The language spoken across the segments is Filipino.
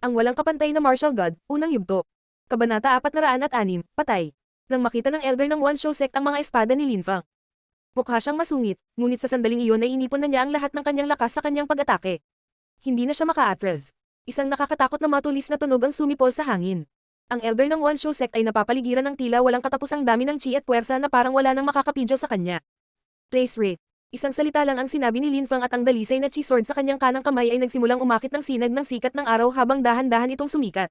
Ang walang kapantay na martial god, unang yugto. Kabanata 406, Patay. Nang makita ng elder ng One Show Sect ang mga espada ni Lin Fang. Mukha siyang masungit, ngunit sa sandaling iyon ay inipon na niya ang lahat ng kanyang lakas sa kanyang pag-atake. Hindi na siya maka-atras. Isang nakakatakot na matulis na tunog ang sumipol sa hangin. Ang elder ng One Show Sect ay napapaligiran ng tila walang katapusang dami ng chi at puwersa na parang wala nang makakapidyo sa kanya. Place rate. Isang salita lang ang sinabi ni Lin Fang at ang dalisay na chi sword sa kanyang kanang kamay ay nagsimulang umakit ng sinag ng sikat ng araw habang dahan-dahan itong sumikat.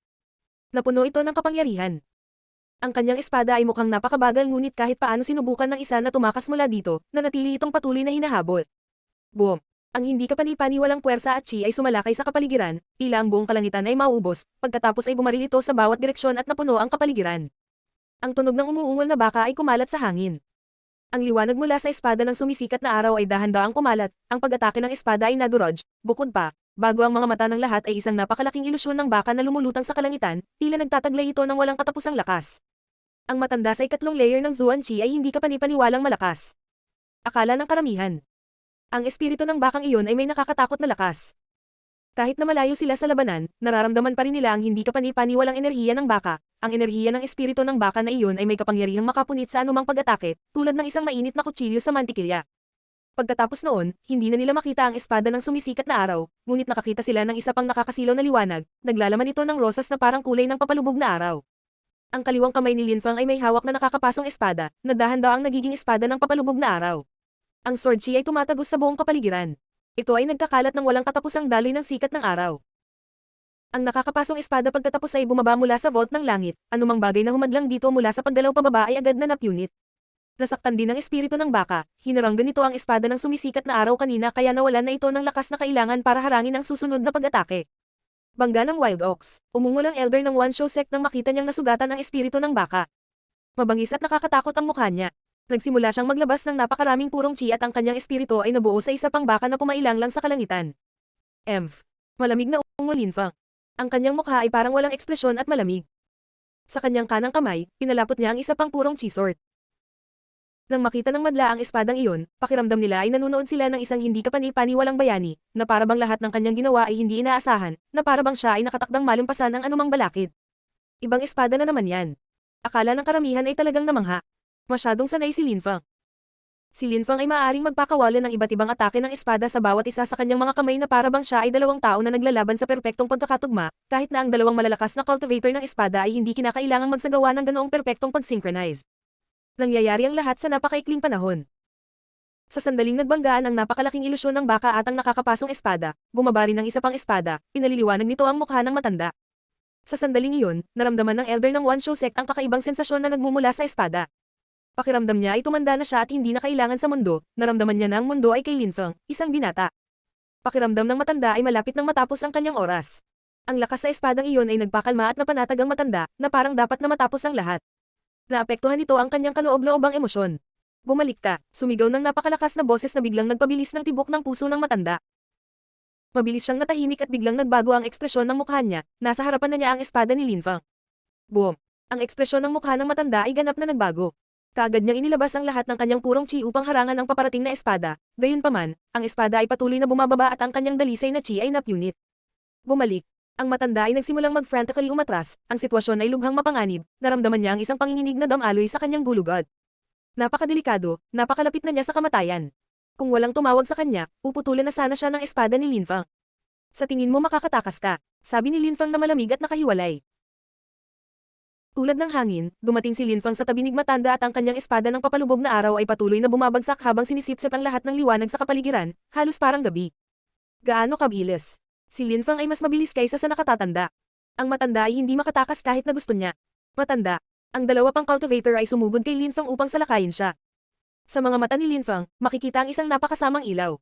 Napuno ito ng kapangyarihan. Ang kanyang espada ay mukhang napakabagal ngunit kahit paano sinubukan ng isa na tumakas mula dito, nanatili itong patuloy na hinahabol. Boom! Ang hindi kapani-paniwalang puwersa at chi ay sumalakay sa kapaligiran, tila ang buong kalangitan ay mauubos, pagkatapos ay bumaril ito sa bawat direksyon at napuno ang kapaligiran. Ang tunog ng umuungol na baka ay kumalat sa hangin. Ang liwanag mula sa espada ng sumisikat na araw ay dahan-daang kumalat, ang pag-atake ng espada ay nadurog, bukod pa, bago ang mga mata ng lahat ay isang napakalaking ilusyon ng baka na lumulutang sa kalangitan, tila nagtataglay ito ng walang katapusang lakas. Ang matanda sa ikatlong layer ng Zuan Chi ay hindi kapani-paniwalang malakas. Akala ng karamihan. Ang espiritu ng bakang iyon ay may nakakatakot na lakas. Kahit na malayo sila sa labanan, nararamdaman pa rin nila ang hindi kapani-paniwalang enerhiya ng baka. Ang enerhiya ng espiritu ng baka na iyon ay may kapangyarihang makapunit sa anumang pag-atake, tulad ng isang mainit na kutsilyo sa mantikilya. Pagkatapos noon, hindi na nila makita ang espada ng sumisikat na araw, ngunit nakakita sila ng isa pang nakakasilaw na liwanag, naglalaman ito ng rosas na parang kulay ng papalubog na araw. Ang kaliwang kamay ni Lin Fang ay may hawak na nakakapasong espada, na dahan-daang nagiging espada ng papalubog na araw. Ang sword chi ay tumatagos sa buong kapaligiran. Ito ay nagkakalat ng walang katapusang daloy ng sikat ng araw. Ang nakakapasong espada pagkatapos ay bumaba mula sa vault ng langit, anumang bagay na humadlang dito mula sa paggalaw pababa ay agad na napunit. Nasaktan din ang espiritu ng baka, hinaranggan nito ang espada ng sumisikat na araw kanina kaya nawalan na ito ng lakas na kailangan para harangin ang susunod na pag-atake. Bangga ng Wild Ox, umungol ang elder ng One Show Sect nang makita niyang nasugatan ang espiritu ng baka. Mabangis at nakakatakot ang mukha niya. Nagsimula siyang maglabas ng napakaraming purong chi at ang kanyang espiritu ay nabuo sa isa pang baka na pumailang lang sa kalangitan. Emph. Malamig na ungol Lin Fang. Ang kanyang mukha ay parang walang ekspresyon at malamig. Sa kanyang kanang kamay, pinalapot niya ang isa pang purong chi sword. Nang makita ng madla ang espadang iyon, pakiramdam nila ay nanunood sila ng isang hindi kapani-paniwalang bayani, na parabang lahat ng kanyang ginawa ay hindi inaasahan, na parabang siya ay nakatakdang malampasan ang anumang balakid. Ibang espada na naman yan. Akala ng karamihan ay talagang namangha. Masyadong sanay si Lin Fang. Si Lin Fang ay maaaring magpakawala ng iba't ibang atake ng espada sa bawat isa sa kanyang mga kamay na parabang siya ay dalawang tao na naglalaban sa perpektong pagkakatugma, kahit na ang dalawang malalakas na cultivator ng espada ay hindi kinakailangang magsagawa ng ganoong perpektong pag-synchronize. Nangyayari ang lahat sa napakaikling panahon. Sa sandaling nagbanggaan ang napakalaking ilusyon ng baka at ang nakakapasong espada, bumaba rin ng isa pang espada, pinaliliwanag nito ang mukha ng matanda. Sa sandaling iyon, naramdaman ng elder ng One Show Sect ang kakaibang sensasyon na nagmumula sa espada. Pakiramdam niya ay tumanda na siya at hindi na kailangan sa mundo, naramdaman niya na ang mundo ay kay Lin Fang, isang binata. Pakiramdam ng matanda ay malapit nang matapos ang kanyang oras. Ang lakas sa espadang iyon ay nagpakalma at napanatag ang matanda, na parang dapat na matapos ang lahat. Naapektuhan nito ang kanyang kaloob-loobang emosyon. Bumalik ka, sumigaw ng napakalakas na boses na biglang nagpabilis ng tibok ng puso ng matanda. Mabilis siyang natahimik at biglang nagbago ang ekspresyon ng mukha niya, nasa harapan na niya ang espada ni Lin Fang. Boom! Ang ekspresyon ng mukha ng matanda ay ganap na nagbago. Kaagad niyang inilabas ang lahat ng kanyang purong chi upang harangan ang paparating na espada, gayunpaman, ang espada ay patuloy na bumababa at ang kanyang dalisay na chi ay napunit. Bumalik. Ang matanda ay nagsimulang mag-frantically umatras, ang sitwasyon ay lubhang mapanganib, naramdaman niya ang isang panginginig na damaloy sa kanyang gulugod. Napakadelikado, napakalapit na niya sa kamatayan. Kung walang tumawag sa kanya, puputulan na sana siya ng espada ni Lin Fang. Sa tingin mo makakatakas ka, sabi ni Lin Fang na malamig at nakahiwalay. Tulad ng hangin, dumating si Lin Fang sa tabi ni matanda at ang kanyang espada ng papalubog na araw ay patuloy na bumabagsak habang sinisipsip ang lahat ng liwanag sa kapaligiran, halos parang gabi. Gaano kabilis? Si Lin Fang ay mas mabilis kaysa sa nakatatanda. Ang matanda ay hindi makatakas kahit na gusto niya. Matanda. Ang dalawa pang cultivator ay sumugod kay Lin Fang upang salakayin siya. Sa mga mata ni Lin Fang, makikita ang isang napakasamang ilaw.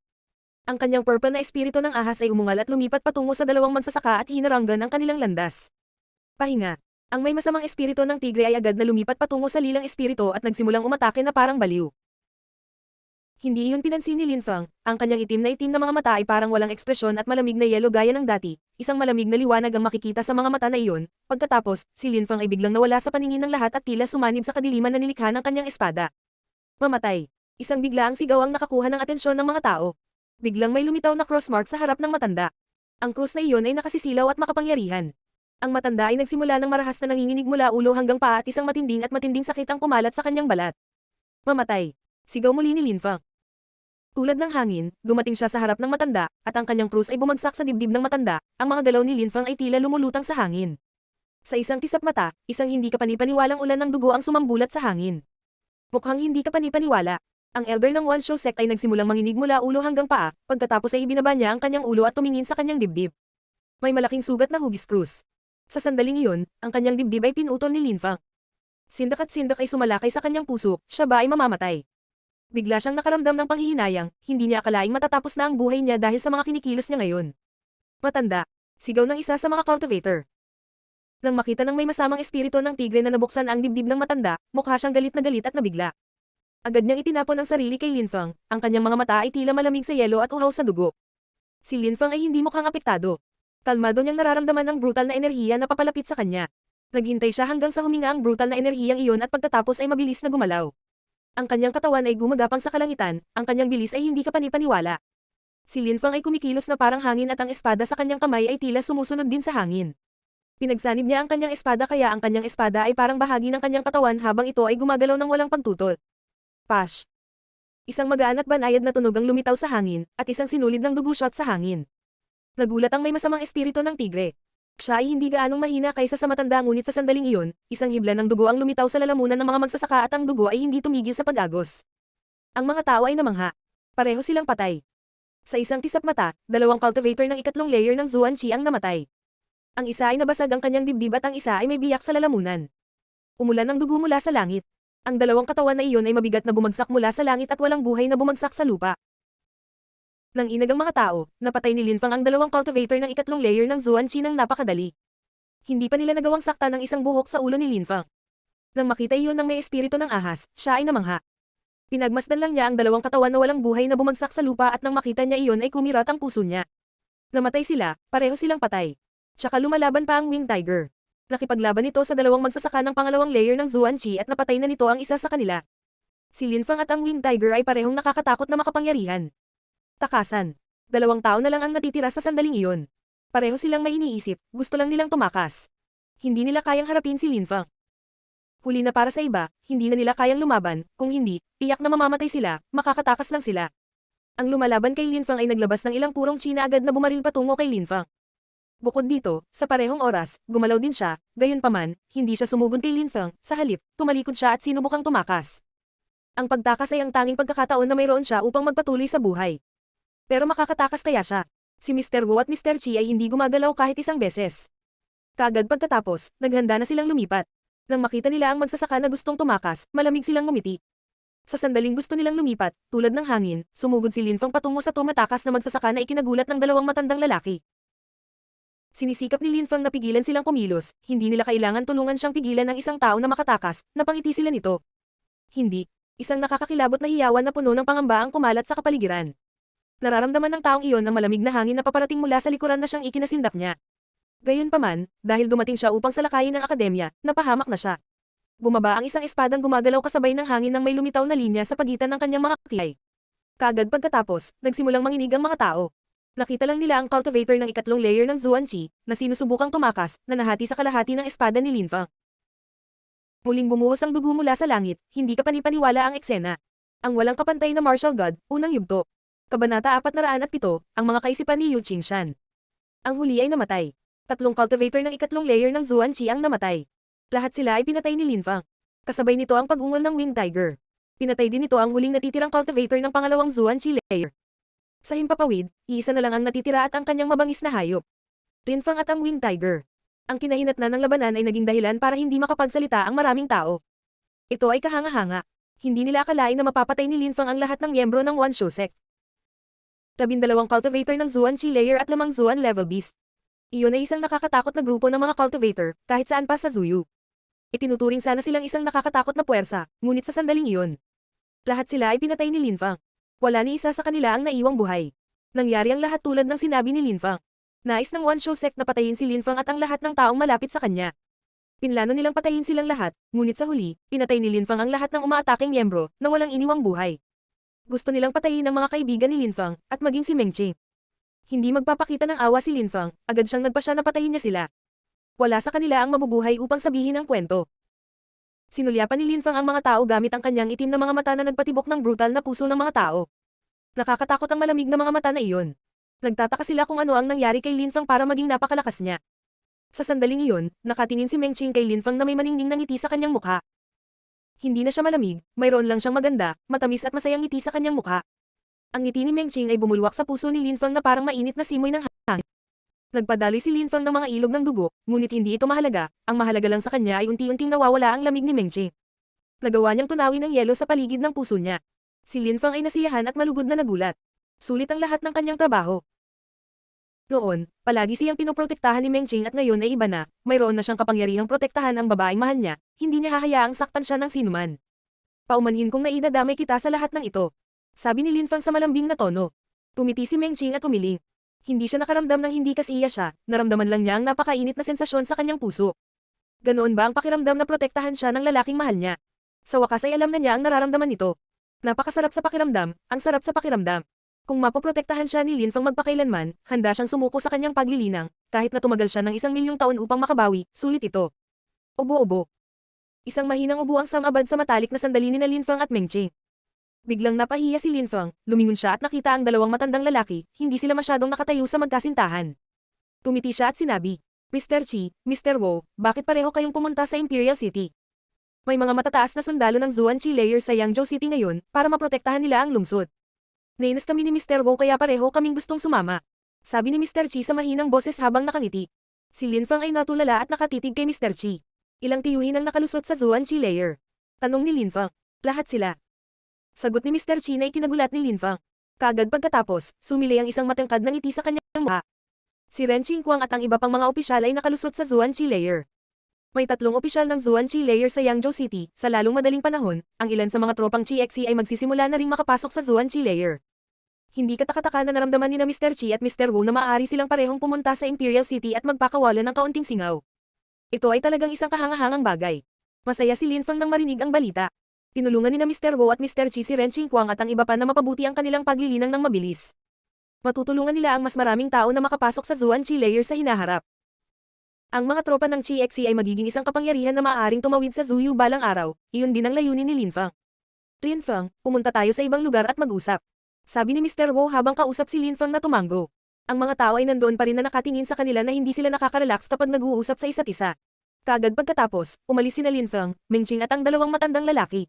Ang kanyang purple na espiritu ng ahas ay umungal at lumipat patungo sa dalawang magsasaka at hinaranggan ang kanilang landas. Pahinga. Ang may masamang espiritu ng tigre ay agad na lumipat patungo sa lilang espiritu at nagsimulang umatake na parang baliw. Hindi iyon pinansin ni Lin Fang, ang kanyang itim na mga mata ay parang walang ekspresyon at malamig na yelo gaya ng dati, isang malamig na liwanag ang makikita sa mga mata na iyon, pagkatapos, si Lin Fang ay biglang nawala sa paningin ng lahat at tila sumanib sa kadiliman na nilikha ng kanyang espada. Mamatay. Isang biglaang sigaw ang nakakuha ng atensyon ng mga tao. Biglang may lumitaw na crossmark sa harap ng matanda. Ang krus na iyon ay nakasisilaw at makapangyarihan. Ang matanda ay nagsimula ng marahas na nanginginig mula ulo hanggang paa at isang matinding sakit ang kumalat sa kanyang balat. Mamatay. Sigaw muli ni Lin Fang. Tulad ng hangin, dumating siya sa harap ng matanda, at ang kanyang krus ay bumagsak sa dibdib ng matanda. Ang mga galaw ni Lin Fang ay tila lumulutang sa hangin. Sa isang kisap mata, isang hindi kapanipaniwalang ulan ng dugo ang sumambulat sa hangin. Mukhang hindi kapanipaniwala. Ang elder ng One Show Sect ay nagsimulang manginig mula ulo hanggang paa, pagkatapos ay ibinaba niya ang kanyang ulo at tumingin sa kanyang dibdib. May malaking sugat na hugis krus. Sa sandaling iyon, ang kanyang dibdib ay pinutol ni Lin Fang. Sindak at sindak ay sumalakay sa kanyang puso, siya ba ay mamamatay? Bigla siyang nakaramdam ng panghihinayang, hindi niya akalaing matatapos na ang buhay niya dahil sa mga kinikilos niya ngayon. Matanda, sigaw ng isa sa mga cultivator. Nang makita ng may masamang espiritu ng tigre na nabuksan ang dibdib ng matanda, mukha siyang galit na galit at nabigla. Agad niyang itinapon ang sarili kay Lin Fang, ang kanyang mga mata ay tila malamig sa yelo at uhaw sa dugo. Si Lin Fang ay hindi mukhang apektado. Kalmado niyang nararamdaman ang brutal na enerhiya na papalapit sa kanya. Naghintay siya hanggang sa huminga ang brutal na enerhiyang iyon at pagkatapos ay mabilis na gumalaw. Ang kanyang katawan ay gumagapang sa kalangitan, ang kanyang bilis ay hindi kapanipaniwala. Si Lin Fang ay kumikilos na parang hangin at ang espada sa kanyang kamay ay tila sumusunod din sa hangin. Pinagsanib niya ang kanyang espada kaya ang kanyang espada ay parang bahagi ng kanyang katawan habang ito ay gumagalaw ng walang pagtutol. Pash! Isang magaan at banayad na tunog ang lumitaw sa hangin, at isang sinulid ng dugo shot sa hangin. Nagulat ang may masamang espiritu ng tigre. Siya ay hindi gaanong mahina kaysa sa matanda ngunit sa sandaling iyon, isang hibla ng dugo ang lumitaw sa lalamunan ng mga magsasaka at ang dugo ay hindi tumigil sa pag-agos. Ang mga tao ay namangha. Pareho silang patay. Sa isang kisap mata, dalawang cultivator ng ikatlong layer ng Zuan Qi ang namatay. Ang isa ay nabasag ang kanyang dibdib at ang isa ay may biyak sa lalamunan. Umulan ng dugo mula sa langit. Ang dalawang katawan na iyon ay mabigat na bumagsak mula sa langit at walang buhay na bumagsak sa lupa. Nang inagang mga tao, napatay ni Lin Fang ang dalawang cultivator ng ikatlong layer ng Zuan Qi nang napakadali. Hindi pa nila nagawang sakta ng isang buhok sa ulo ni Lin Fang. Nang makita iyon ng may espiritu ng ahas, siya ay namangha. Pinagmasdan lang niya ang dalawang katawan na walang buhay na bumagsak sa lupa at nang makita niya iyon ay kumirat ang puso niya. Namatay sila, pareho silang patay. Tsaka lumalaban pa ang Winged Tiger. Nakipaglaban ito sa dalawang magsasaka ng pangalawang layer ng Zuan Qi at napatay na nito ang isa sa kanila. Si Lin Fang at ang Winged Tiger ay parehong nakakatakot na makapangyarihan. Takasan. Dalawang tao na lang ang natitira sa sandaling iyon. Pareho silang may iniisip, gusto lang nilang tumakas. Hindi nila kayang harapin si Lin Fang. Huli na para sa iba, hindi na nila kayang lumaban, kung hindi, tiyak na mamamatay sila, makakatakas lang sila. Ang lumalaban kay Lin Fang ay naglabas ng ilang purong China agad na bumaril patungo kay Lin Fang. Bukod dito, sa parehong oras, gumalaw din siya, gayunpaman, hindi siya sumugod kay Lin Fang, sa halip, tumalikod siya at sinubukang tumakas. Ang pagtakas ay ang tanging pagkakataon na mayroon siya upang magpatuloy sa buhay. Pero makakatakas kaya siya. Si Mr. Wu at Mr. Chi ay hindi gumagalaw kahit isang beses. Kaagad pagkatapos, naghanda na silang lumipat. Nang makita nila ang magsasaka na gustong tumakas, malamig silang ngumiti. Sa sandaling gusto nilang lumipat, tulad ng hangin, sumugod si Lin Fang patungo sa tumatakas na magsasaka na ikinagulat ng dalawang matandang lalaki. Sinisikap ni Lin Fang na pigilan silang kumilos, hindi nila kailangan tulungan siyang pigilan ng isang tao na makatakas, napangiti sila nito. Hindi. Isang nakakakilabot na hiyawan na puno ng pangamba ang kumalat sa kapaligiran. Nararamdaman ng taong iyon ang malamig na hangin na paparating mula sa likuran na siyang ikinasindak niya. Gayunpaman, dahil dumating siya upang salakayin ng akademya, napahamak na siya. Bumaba ang isang espadang gumagalaw kasabay ng hangin nang may lumitaw na linya sa pagitan ng kanyang mga kilay. Kaagad pagkatapos, nagsimulang manginig ang mga tao. Nakita lang nila ang cultivator ng ikatlong layer ng Zuan Qi, na sinusubukang tumakas, na nahati sa kalahati ng espada ni Lin Fang. Muling bumuhos ang dugo mula sa langit, hindi kapanipaniwala ang eksena. Ang walang kapantay na martial god, unang yugto. Kabanata 407, ang mga kaisipan ni Yu Qingshan. Ang huli ay namatay. Tatlong cultivator ng ikatlong layer ng Zuan Qi ang namatay. Lahat sila ay pinatay ni Lin Fang. Kasabay nito ang pag-ungol ng Winged Tiger. Pinatay din nito ang huling natitirang cultivator ng pangalawang Zuan Qi layer. Sa himpapawid, iisa na lang ang natitira at ang kanyang mabangis na hayop. Lin Fang at ang Winged Tiger. Ang kinahinatnan ng labanan ay naging dahilan para hindi makapagsalita ang maraming tao. Ito ay kahanga-hanga. Hindi nila akalain na mapapatay ni Lin Fang ang lahat ng miyembro ng One Show Sect. 12 cultivator ng Zuan Qi layer at 5 Zuan level beast. Iyon ay isang nakakatakot na grupo ng mga cultivator, kahit saan pa sa Zuyu. Itinuturing sana silang isang nakakatakot na puwersa, ngunit sa sandaling iyon. Lahat sila ay pinatay ni Lin Fang. Wala ni isa sa kanila ang naiwang buhay. Nangyari ang lahat tulad ng sinabi ni Lin Fang. Nais ng One Show Sect na patayin si Lin Fang at ang lahat ng taong malapit sa kanya. Pinlano nilang patayin silang lahat, ngunit sa huli, pinatay ni Lin Fang ang lahat ng umaataking miyembro, na walang iniwang buhay. Gusto nilang patayin ang mga kaibigan ni Lin Fang, at maging si Meng Qing. Hindi magpapakita ng awa si Linfang, agad siyang nagpasya na patayin niya sila. Wala sa kanila ang mabubuhay upang sabihin ang kwento. Sinulyapan ni Linfang ang mga tao gamit ang kanyang itim na mga mata na nagpatibok ng brutal na puso ng mga tao. Nakakatakot ang malamig na mga mata na iyon. Nagtataka sila kung ano ang nangyari kay Linfang para maging napakalakas niya. Sa sandaling iyon, nakatingin si Meng Qing kay Linfang na may maningning na ngiti sa kanyang mukha. Hindi na siya malamig, mayroon lang siyang maganda, matamis at masayang ngiti sa kanyang mukha. Ang ngiti ni Meng Qing ay bumulwak sa puso ni Linfang na parang mainit na simoy ng hangin. Nagpadali si Linfang ng mga ilog ng dugo, ngunit hindi ito mahalaga, ang mahalaga lang sa kanya ay unti-unting nawawala ang lamig ni Meng Qing. Nagawa niyang tunawin ang yelo sa paligid ng puso niya. Si Linfang ay nasiyahan at malugod na nagulat. Sulit ang lahat ng kanyang trabaho. Noon, palagi siyang pinoprotektahan ni Meng Qing at ngayon ay iba na, mayroon na siyang kapangyarihang protektahan ang babaeng mahal niya, hindi niya hahayaang saktan siya ng sinuman. Paumanhin kong naidadamay kita sa lahat ng ito. Sabi ni Linfang sa malambing na tono. Tumiti si Meng Qing at umiling. Hindi siya nakaramdam ng hindi kasiya siya, naramdaman lang niya ang napakainit na sensasyon sa kanyang puso. Ganoon ba ang pakiramdam na protektahan siya ng lalaking mahal niya? Sa wakas ay alam na niya ang nararamdaman nito. Napakasarap sa pakiramdam, ang sarap sa pakiramdam. Kung mapoprotektahan siya ni Linfang magpakailanman, handa siyang sumuko sa kanyang paglilinang, kahit na tumagal siya ng 1,000,000 taon upang makabawi, sulit ito. Ubo-ubo. Isang mahinang ubo ang samabad sa matalik na sandali ni Linfang at Meng Qing. Biglang napahiya si Linfang, lumingon siya at nakita ang dalawang matandang lalaki, hindi sila masyadong nakatayo sa magkasintahan. Tumiti siya at sinabi, Mr. Qi, Mr. Wu, bakit pareho kayong pumunta sa Imperial City? May mga matataas na sundalo ng Zuan Qi layer sa Yangzhou City ngayon, para maprotektahan nila ang lungsod. Nainis kami ni Mr. Wu kaya pareho kaming gustong sumama. Sabi ni Mr. Qi sa mahinang boses habang nakangiti. Si Linfang ay natulala at nakatitig kay Mr. Qi. Ilang tiyuhin ang nakalusot sa Zuan Qi layer? Tanong ni Linfang. Lahat sila. Sagot ni Mr. Qi na ikinagulat ni Linfang. Kaagad pagkatapos, sumili ang isang matangkad na ngiti sa kanyang mukha. Si Ren Qingguang at ang iba pang mga opisyal ay nakalusot sa Zuan Qi layer. May 3 opisyal ng Zuan Qi layer sa Yangzhou City, sa lalong madaling panahon, ang ilan sa mga tropang Qi-XC ay magsisimula na ring makapasok sa Zuan Qi layer. Hindi katakataka na naramdaman ni na Mr. Qi at Mr. Wu na maaari silang parehong pumunta sa Imperial City at magpakawalan ng kaunting singaw. Ito ay talagang isang kahangahangang bagay. Masaya si Linfang nang marinig ang balita. Tinulungan ni na Mr. Wu at Mr. Qi si Ren Qingguang at ang iba pa na mapabuti ang kanilang paglilinang ng mabilis. Matutulungan nila ang mas maraming tao na makapasok sa Zuan Qi layer sa hinaharap. Ang mga tropa ng Qi-XC ay magiging isang kapangyarihan na maaaring tumawid sa Zuyu balang araw, iyon din ang layunin ni Linfang. Linfang, pumunta tayo sa ibang lugar at mag-usap. Sabi ni Mr. Wu habang kausap si Linfang na tumanggo. Ang mga tao ay nandoon pa rin na nakatingin sa kanila na hindi sila nakaka-relax kapag nag-uusap sa isa't isa. Kaagad pagkatapos, umalis sina Linfang, Meng Qing at ang dalawang matandang lalaki.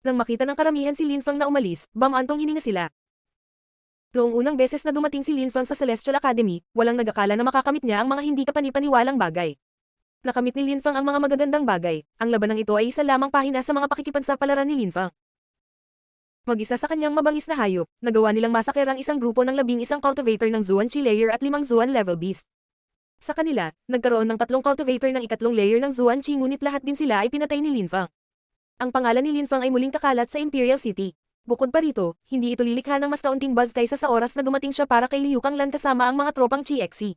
Nang makita ng karamihan si Linfang na umalis, bamantong hininga sila. Noong unang beses na dumating si Linfang sa Celestial Academy, walang nag-akala na makakamit niya ang mga hindi kapanipaniwalang bagay. Nakamit ni Linfang ang mga magagandang bagay, ang labanang ito ay isa lamang pahina sa mga pakikipagsapalaran ni Linfang. Mag-isa sa kanyang mabangis na hayop, nagawa nilang masaker ang isang grupo ng 11 cultivator ng Zuan Qi layer at 5 Zuan level beast. Sa kanila, nagkaroon ng 3 cultivator ng ikatlong layer ng Zuan Qi ngunit lahat din sila ay pinatay ni Linfang. Ang pangalan ni Linfang ay muling kakalat sa Imperial City. Bukod pa rito, hindi ito lilikha ng mas kaunting buzz kaysa sa oras na dumating siya para kay Liu Kanglan kasama ang mga tropang Qi-XC.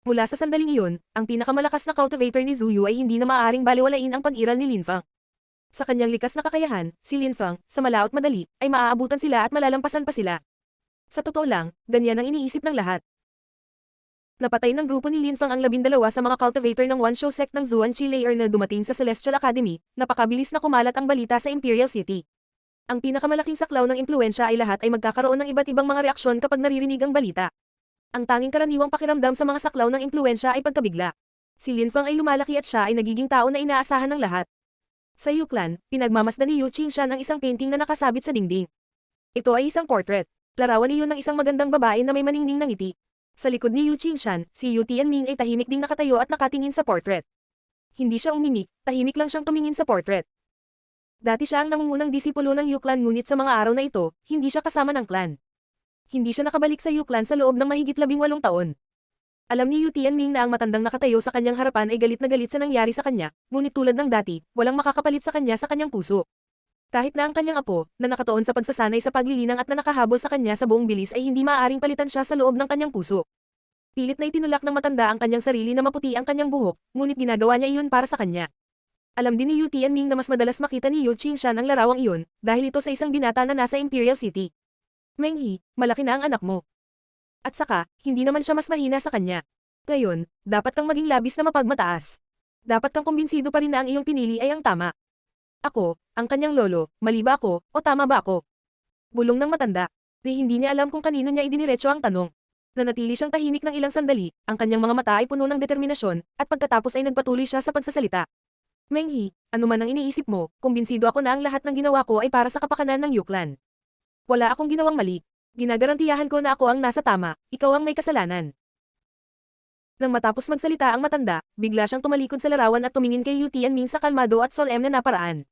Mula sa sandaling iyon, ang pinakamalakas na cultivator ni Zuyu ay hindi na maaaring baliwalain ang pag-iral ni Linfang. Sa kanyang likas na kakayahan, si Linfang, sa malaot madali, ay maaabutan sila at malalampasan pa sila. Sa totoo lang, ganyan ang iniisip ng lahat. Napatay ng grupo ni Linfang ang 12 sa mga cultivator ng One Show sect ng Zuan Qi layer na dumating sa Celestial Academy, napakabilis na kumalat ang balita sa Imperial City. Ang pinakamalaking saklaw ng impluwensya ay lahat ay magkakaroon ng iba't ibang mga reaksyon kapag naririnig ang balita. Ang tanging karaniwang pakiramdam sa mga saklaw ng impluwensya ay pagkabigla. Si Linfang ay lumalaki at siya ay nagiging tao na inaasahan ng lahat. Sa Yuklan, pinagmamasdan ni Yu Qingshan ang isang painting na nakasabit sa dingding. Ito ay isang portrait. Larawan niyon ng isang magandang babae na may maningning na ngiti. Sa likod ni Yu Qingshan, si Yu Tianming ay tahimik ding nakatayo at nakatingin sa portrait. Hindi siya umimik, tahimik lang siyang tumingin sa portrait. Dati siya ang nangungunang disipulo ng Yuklan ngunit sa mga araw na ito, hindi siya kasama ng clan. Hindi siya nakabalik sa Yuklan sa loob ng mahigit 18 taon. Alam ni Yu Tianming na ang matandang nakatayo sa kanyang harapan ay galit na galit sa nangyari sa kanya, ngunit tulad ng dati, walang makakapalit sa kanya sa kanyang puso. Kahit na ang kanyang apo, na nakatuon sa pagsasanay sa paglilinang at na nakahabol sa kanya sa buong bilis ay hindi maaaring palitan siya sa loob ng kanyang puso. Pilit na itinulak ng matanda ang kanyang sarili na maputi ang kanyang buhok, ngunit ginagawa niya iyon para sa kanya. Alam din ni Yu Tianming na mas madalas makita ni Yu Qingshan ang larawang iyon, dahil ito sa isang binata na nasa Imperial City. Meng He, malaki na ang anak mo. At saka, hindi naman siya mas mahina sa kanya. Ngayon, dapat kang maging labis na mapagmataas. Dapat kang kumbinsido pa rin na ang iyong pinili ay ang tama. Ako, ang kanyang lolo, mali ba ako, o tama ba ako? Bulong ng matanda. Ni hindi niya alam kung kanino niya idiniretso ang tanong. Nanatili siyang tahimik ng ilang sandali, ang kanyang mga mata ay puno ng determinasyon, at pagkatapos ay nagpatuloy siya sa pagsasalita. Menghi, ano man ang iniisip mo, kumbinsido ako na ang lahat ng ginawa ko ay para sa kapakanan ng Yuklan. Wala akong ginawang mali. Ginagarantiyahan ko na ako ang nasa tama, ikaw ang may kasalanan. Nang matapos magsalita ang matanda, bigla siyang tumalikod sa larawan at tumingin kay Yu Tianming sa kalmado at solemne na paraan.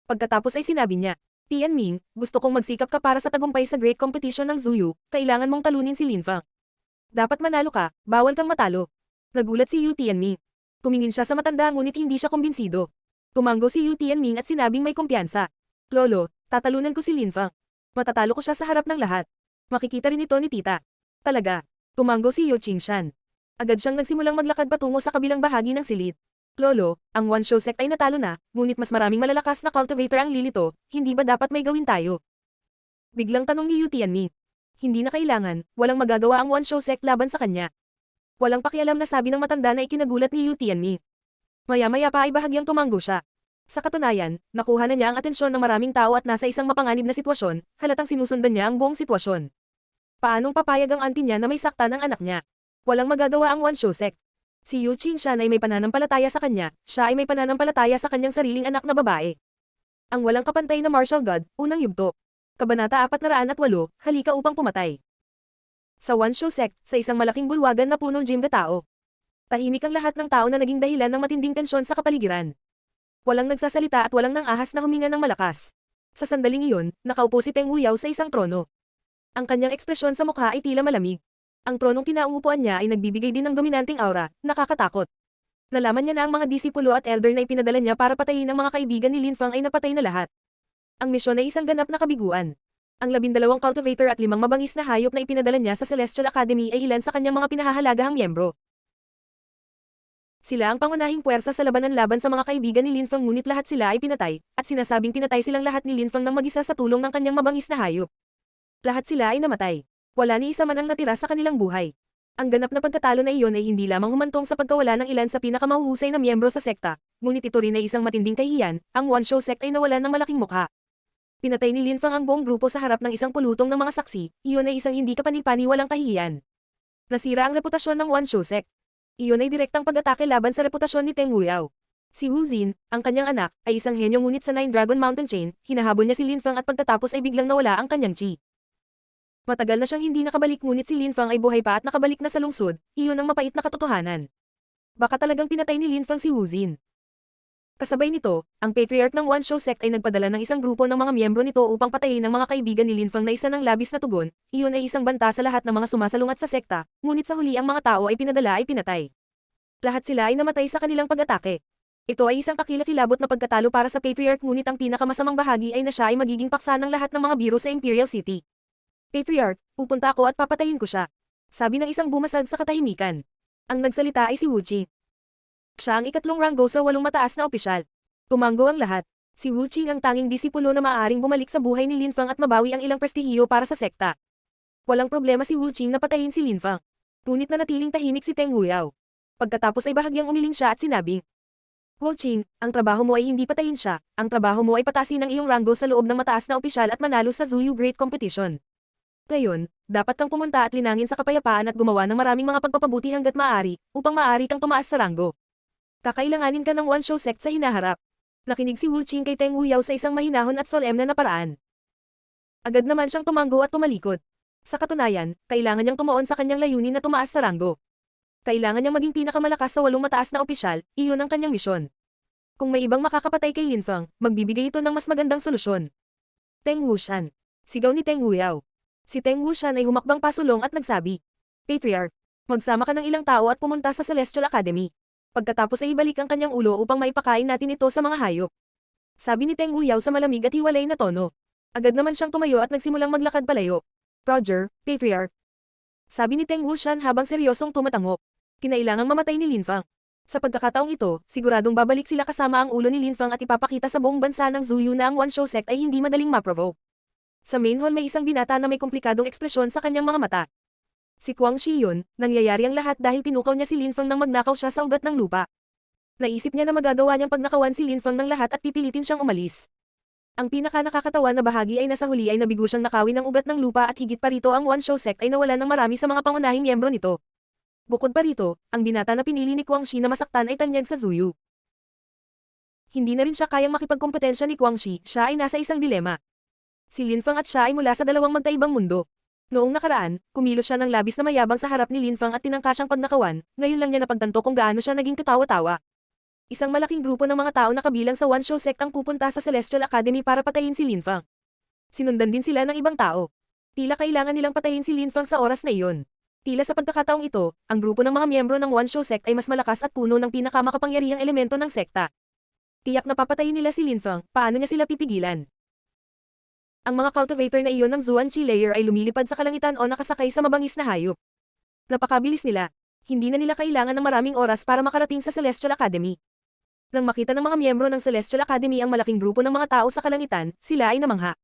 Pagkatapos ay sinabi niya, Tianming, gusto kong magsikap ka para sa tagumpay sa Great Competition ng Zuyu, kailangan mong talunin si Lin Fang. Dapat manalo ka, bawal kang matalo. Nagulat si Yu Tianming. Tumingin siya sa matanda ngunit hindi siya kumbinsido. Tumango si Yu Tianming at sinabing may kumpiyansa. Lolo, tatalunan ko si Lin Fang. Matatalo ko siya sa harap ng lahat. Makikita rin ito ni tita. Talaga. Tumango si Yu Qingshan. Agad siyang nagsimulang maglakad patungo sa kabilang bahagi ng silid. Lolo, ang One Show Sect ay natalo na, ngunit mas maraming malalakas na cultivator ang lilito, hindi ba dapat may gawin tayo? Biglang tanong ni Yu Tianming. Hindi na kailangan, walang magagawa ang One Show Sect laban sa kanya. Walang pakialam na sabi ng matanda na ikinagulat ni Yu Tianming. Maya-maya pa ay bahagyang tumango siya. Sa katunayan, nakuha na niya ang atensyon ng maraming tao at nasa isang mapanganib na sitwasyon, halatang sinusundan niya ang buong sitwasyon. Paanong papayag ang auntie niya na may sakta ng anak niya? Walang magagawa ang One Show Sect. Si Yu Qingshan ay may pananampalataya sa kanya, siya ay may pananampalataya sa kanyang sariling anak na babae. Ang walang kapantay na martial god, unang yugto. Kabanata 408, halika upang pumatay. Sa One Show Sect, sa isang malaking bulwagan na punong gym na tao. Tahimik ang lahat ng tao na naging dahilan ng matinding tensyon sa kapaligiran. Walang nagsasalita at walang nang ahas na huminga ng malakas. Sa sandaling iyon, nakaupo si Teng Wuyao sa isang trono. Ang kanyang ekspresyon sa mukha ay tila malamig. Ang tronong kinauupuan niya ay nagbibigay din ng dominanting aura, nakakatakot. Nalaman niya na ang mga disipulo at elder na ipinadala niya para patayin ang mga kaibigan ni Lin Fang ay napatay na lahat. Ang misyon ay isang ganap na kabiguan. Ang 12 cultivator at 5 mabangis na hayop na ipinadala niya sa Celestial Academy ay ilan sa kanyang mga pinahahalagahang miyembro. Sila ang pangunahing puwersa sa labanan laban sa mga kaibigan ni Lin Fang ngunit lahat sila ay pinatay, at sinasabing pinatay silang lahat ni Lin Fang ng mag-isa sa tulong ng kanyang mabangis na hayop. Lahat sila ay namatay. Wala ni isa man ang natira sa kanilang buhay. Ang ganap na pagkatalo na iyon ay hindi lamang humantong sa pagkawala ng ilan sa pinakamahuhusay na miyembro sa sekta, ngunit ito rin ay isang matinding kahihiyan, ang One Show Sect ay nawalan ng malaking mukha. Pinatay ni Lin Fang ang buong grupo sa harap ng isang pulutong ng mga saksi, iyon ay isang hindi kapani-paniwalang kahihiyan. Nasira ang reputasyon ng One Show Sect. Iyon ay direktang pag-atake laban sa reputasyon ni Teng Wuyao. Si Wu Xin, ang kanyang anak, ay isang henyo ngunit sa Nine Dragon Mountain Chain, hinahabol niya si Lin Fang at pagkatapos ay biglang nawala ang kanyang chi. Matagal na siyang hindi nakabalik ngunit si Lin Fang ay buhay pa at nakabalik na sa lungsod, iyon ang mapait na katotohanan. Baka talagang pinatay ni Lin Fang si Wu Xin. Kasabay nito, ang patriarch ng One Show Sect ay nagpadala ng isang grupo ng mga miyembro nito upang patayin ang mga kaibigan ni Lin Fang na isa ng labis na tugon, iyon ay isang banta sa lahat ng mga sumasalungat sa sekta, ngunit sa huli ang mga tao ay pinadala ay pinatay. Lahat sila ay namatay sa kanilang pag-atake. Ito ay isang kakilakilabot na pagkatalo para sa patriarch ngunit ang pinakamasamang bahagi ay na siya ay magiging paksa ng lahat ng mga biro sa Imperial City. Patriarch, pupunta ako at papatayin ko siya. Sabi ng isang bumasag sa katahimikan. Ang nagsalita ay si Wu Qing. Siya ang ikatlong ranggo sa 8 mataas na opisyal. Tumango ang lahat. Si Wu Qing ang tanging disipulo na maaaring bumalik sa buhay ni Lin Fang at mabawi ang ilang prestihiyo para sa sekta. Walang problema si Wu Qing na patayin si Lin Fang. Ngunit nanatiling tahimik si Teng Wuyao. Pagkatapos ay bahagyang umiling siya at sinabing, Wu Qing, ang trabaho mo ay hindi patayin siya, ang trabaho mo ay patasin ang iyong ranggo sa loob ng mataas na opisyal at manalo sa Zuyu Great Competition. Ngayon, dapat kang pumunta at linangin sa kapayapaan at gumawa ng maraming mga pagpapabuti hanggat maaari, upang maaari kang tumaas sa ranggo. Kakailanganin ka ng One Show Sect sa hinaharap. Nakinig si Wu Qing kay Teng Wuyao sa isang mahinahon at solemne na paraan. Agad naman siyang tumango at tumalikod. Sa katunayan, kailangan niyang tumuon sa kanyang layunin na tumaas sa ranggo. Kailangan niyang maging pinakamalakas sa 8 mataas na opisyal, iyon ang kanyang misyon. Kung may ibang makakapatay kay Lin Fang, magbibigay ito ng mas magandang solusyon. Teng Wushan. Sigaw ni Teng Wuyao. Si Teng Wushan ay humakbang pasulong at nagsabi, Patriarch, magsama ka ng ilang tao at pumunta sa Celestial Academy. Pagkatapos ay ibalik ang kanyang ulo upang maipakain natin ito sa mga hayop. Sabi ni Teng Wuyao sa malamig at hiwalay na tono. Agad naman siyang tumayo at nagsimulang maglakad palayo. Roger, Patriarch. Sabi ni Teng Wushan habang seryosong tumatango. Kinailangang mamatay ni Lin Fang. Sa pagkakataong ito, siguradong babalik sila kasama ang ulo ni Lin Fang at ipapakita sa buong bansa ng Zuyu na ang One Show Sect ay hindi madaling ma-provoke. Sa main hall may isang binata na may komplikadong ekspresyon sa kanyang mga mata. Si Guang Shi yun, nangyayari ang lahat dahil pinukaw niya si Lin Feng nang magnakaw siya sa ugat ng lupa. Naisip niya na magagawa niyang pagnakawan si Lin Feng ng lahat at pipilitin siyang umalis. Ang pinaka-nakakatawa na bahagi ay nasa huli ay nabigo siyang nakawin ng ugat ng lupa at higit pa rito ang One Show Sect ay nawalan ng marami sa mga pangunahing miyembro nito. Bukod pa rito, ang binata na pinili ni Guang Shi na masaktan ay tanyag sa Zuyu. Hindi na rin siya kayang makipagkompetensya ni Guang Shi, siya ay nasa isang dilema. Si Lin Feng at siya ay mula sa dalawang magkaibang mundo. Noong nakaraan, kumilos siya ng labis na mayabang sa harap ni Lin Feng at tinangka siyang pagnakawan, ngayon lang niya napagtanto kung gaano siya naging katawa-tawa. Isang malaking grupo ng mga tao na kabilang sa One Show Sect ang pupunta sa Celestial Academy para patayin si Lin Feng. Sinundan din sila ng ibang tao. Tila kailangan nilang patayin si Lin Feng sa oras na iyon. Tila sa pagkakataong ito, ang grupo ng mga miyembro ng One Show Sect ay mas malakas at puno ng pinakamakapangyarihang elemento ng sekta. Tiyak na papatayin nila si Lin Feng, paano niya sila pipigilan? Ang mga cultivator na iyon ng Zuan Chi layer ay lumilipad sa kalangitan o nakasakay sa mabangis na hayop. Napakabilis nila. Hindi na nila kailangan ng maraming oras para makarating sa Celestial Academy. Nang makita ng mga miyembro ng Celestial Academy ang malaking grupo ng mga tao sa kalangitan, sila ay namangha.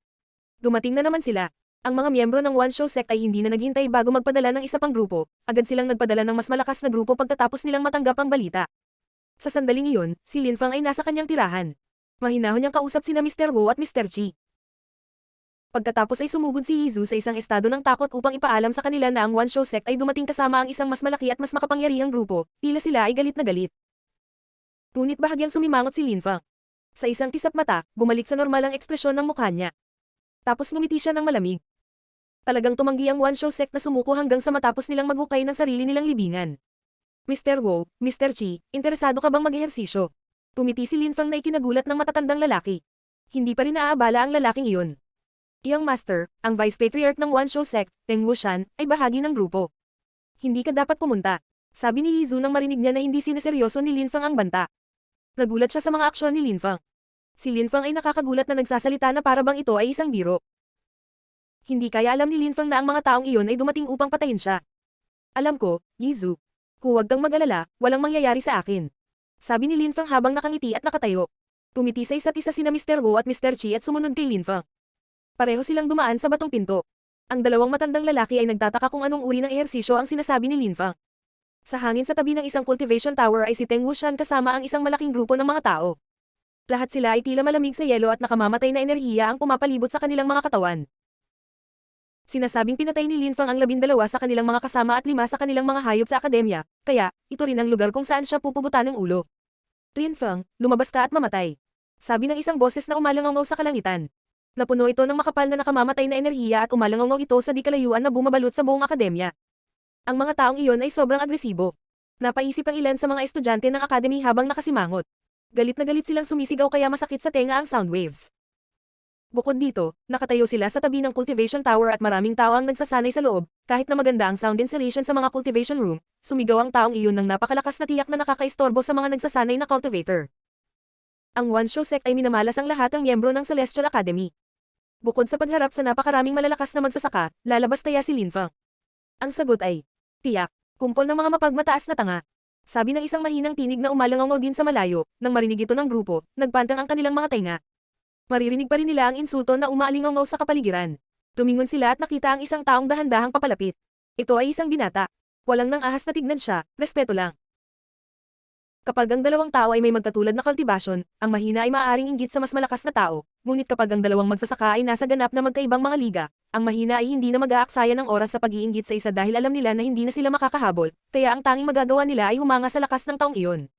Dumating na naman sila. Ang mga miyembro ng One Show Sect ay hindi na naghintay bago magpadala ng isa pang grupo, agad silang nagpadala ng mas malakas na grupo pagkatapos nilang matanggap ang balita. Sa sandaling iyon, si Lin Feng ay nasa kanyang tirahan. Mahinahon niyang kausap sina Mr. Wu at Mr. Chi. Pagkatapos ay sumugod si Yizu sa isang estado ng takot upang ipaalam sa kanila na ang One Show Sect ay dumating kasama ang isang mas malaki at mas makapangyarihang grupo, tila sila ay galit na galit. Ngunit bahagyang sumimangot si Lin Feng. Sa isang kisap mata, bumalik sa normal ang ekspresyon ng mukha niya. Tapos ngumiti siya ng malamig. Talagang tumanggi ang One Show Sect na sumuko hanggang sa matapos nilang maghukay ng sarili nilang libingan. Mr. Wu, Mr. Chi, interesado ka bang mag-ehersisyo? Tumiti si Lin Feng na ikinagulat ng matatandang lalaki. Hindi pa rin naaabala ang lalaking iyon. Iyang master, ang Vice Patriarch ng One Show Sect, Teng Wuxian, ay bahagi ng grupo. Hindi ka dapat pumunta. Sabi ni Yizu nang marinig niya na hindi sineseryoso ni Lin Feng ang banta. Nagulat siya sa mga aksyon ni Lin Feng. Si Lin Feng ay nakakagulat na nagsasalita na para bang ito ay isang biro. Hindi kaya alam ni Lin Feng na ang mga taong iyon ay dumating upang patayin siya. Alam ko, Yizu. Huwag kang mag-alala, walang mangyayari sa akin. Sabi ni Lin Feng habang nakangiti at nakatayo. Tumiti sa isa't isa sina Mr. Wu at Mr. Chi at sumunod kay Lin Feng. Pareho silang dumaan sa batong pinto. Ang dalawang matandang lalaki ay nagtataka kung anong uri ng ehersisyo ang sinasabi ni Lin Feng. Sa hangin sa tabi ng isang cultivation tower ay si Teng Wuxian kasama ang isang malaking grupo ng mga tao. Lahat sila ay tila malamig sa yelo at nakamamatay na enerhiya ang pumapalibot sa kanilang mga katawan. Sinasabing pinatay ni Lin Feng ang 12 sa kanilang mga kasama at 5 sa kanilang mga hayop sa akademya, kaya, ito rin ang lugar kung saan siya pupugutan ng ulo. Lin Feng, lumabas ka at mamatay. Sabi ng isang boses na umalangaw sa kalangitan. Napuno ito ng makapal na nakamamatay na enerhiya at umalangaw ito sa di kalayuan na bumabalot sa buong akademya. Ang mga taong iyon ay sobrang agresibo. Napaisip ang ilan sa mga estudyante ng academy habang nakasimangot. Galit na galit silang sumisigaw kaya masakit sa tenga ang sound waves. Bukod dito, nakatayo sila sa tabi ng cultivation tower at maraming tao ang nagsasanay sa loob, kahit na maganda ang sound insulation sa mga cultivation room, sumigaw ang taong iyon ng napakalakas na tiyak na nakakaistorbo sa mga nagsasanay na cultivator. Ang One Show Sect ay minamalas ang lahat ng miyembro ng Celestial Academy. Bukod sa pagharap sa napakaraming malalakas na magsasaka, lalabas kaya si Lin Feng? Ang sagot ay, tiyak, kumpol ng mga mapagmataas na tanga. Sabi ng isang mahinang tinig na umalangaw din sa malayo, nang marinig ito ng grupo, nagpantang ang kanilang mga tainga. Maririnig pa rin nila ang insulto na umaalingaw sa kapaligiran. Tumingon sila at nakita ang isang taong dahan-dahang papalapit. Ito ay isang binata. Walang nang ahas na tignan siya, respeto lang. Kapag ang dalawang tao ay may magkatulad na kultibasyon, ang mahina ay maaaring inggit sa mas malakas na tao, ngunit kapag ang dalawang magsasaka ay nasa ganap na magkaibang mga liga, ang mahina ay hindi na mag-aaksaya ng oras sa pag-iinggit sa isa dahil alam nila na hindi na sila makakahabol, kaya ang tanging magagawa nila ay humanga sa lakas ng taong iyon.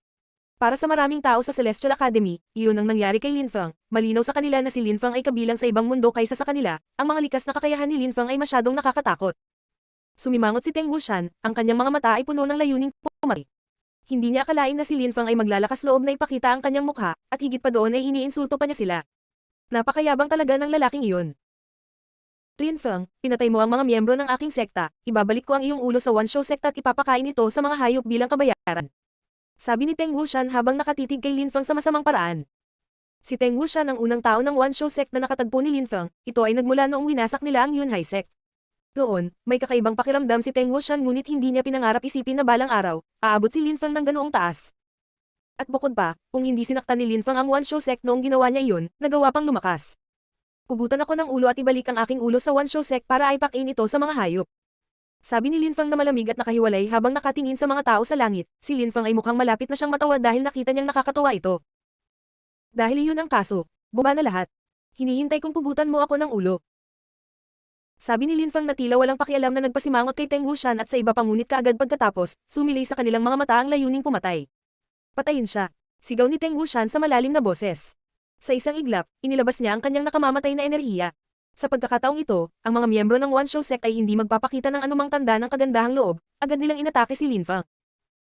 Para sa maraming tao sa Celestial Academy, iyon ang nangyari kay Lin Feng, malinaw sa kanila na si Lin Feng ay kabilang sa ibang mundo kaysa sa kanila, ang mga likas na kakayahan ni Lin Feng ay masyadong nakakatakot. Sumimangot si Teng Wuxian, ang kanyang mga mata ay puno ng layuning pumatay. Hindi niya akalain na si Lin Feng ay maglalakas loob na ipakita ang kanyang mukha, at higit pa doon ay iniinsulto pa niya sila. Napakayabang talaga ng lalaking iyon. Lin Feng, pinatay mo ang mga miyembro ng aking sekta, ibabalik ko ang iyong ulo sa One Show Sect at ipapakain ito sa mga hayop bilang kabayaran. Sabi ni Teng Wuxian habang nakatitig kay Lin Feng sa masamang paraan. Si Teng Wuxian ang unang tao ng One Show Sect na nakatagpo ni Lin Feng, ito ay nagmula noong winasak nila ang Yunhai Sect. Noon, may kakaibang pakiramdam si Teng Wuxian ngunit hindi niya pinangarap isipin na balang araw, aabot si Lin Feng ng ganoong taas. At bukod pa, kung hindi sinaktan ni Lin Feng ang One Show Sect noong ginawa niya iyon, nagawa pang lumakas. Pugutan ako ng ulo at ibalik ang aking ulo sa One Show Sect para aipakin ito sa mga hayop. Sabi ni Linfang na malamig at nakahiwalay habang nakatingin sa mga tao sa langit. Si Linfang ay mukhang malapit na siyang matawa dahil nakita niyang nakakatuwa ito. Dahil iyon ang kaso, bumaba na lahat. Hinihintay kong pugutan mo ako ng ulo. Sabi ni Linfang na tila walang pakialam na nagpasimangot kay Teng Wuxian at sa iba pang ngunit kaagad pagkatapos, sumilay sa kanilang mga mata ang layuning pumatay. Patayin siya. Sigaw ni Teng Wuxian sa malalim na boses. Sa isang iglap, inilabas niya ang kanyang nakamamatay na enerhiya. Sa pagkakataong ito, ang mga miyembro ng One Show Sect ay hindi magpapakita ng anumang tanda ng kagandahang loob, agad nilang inatake si Linfang.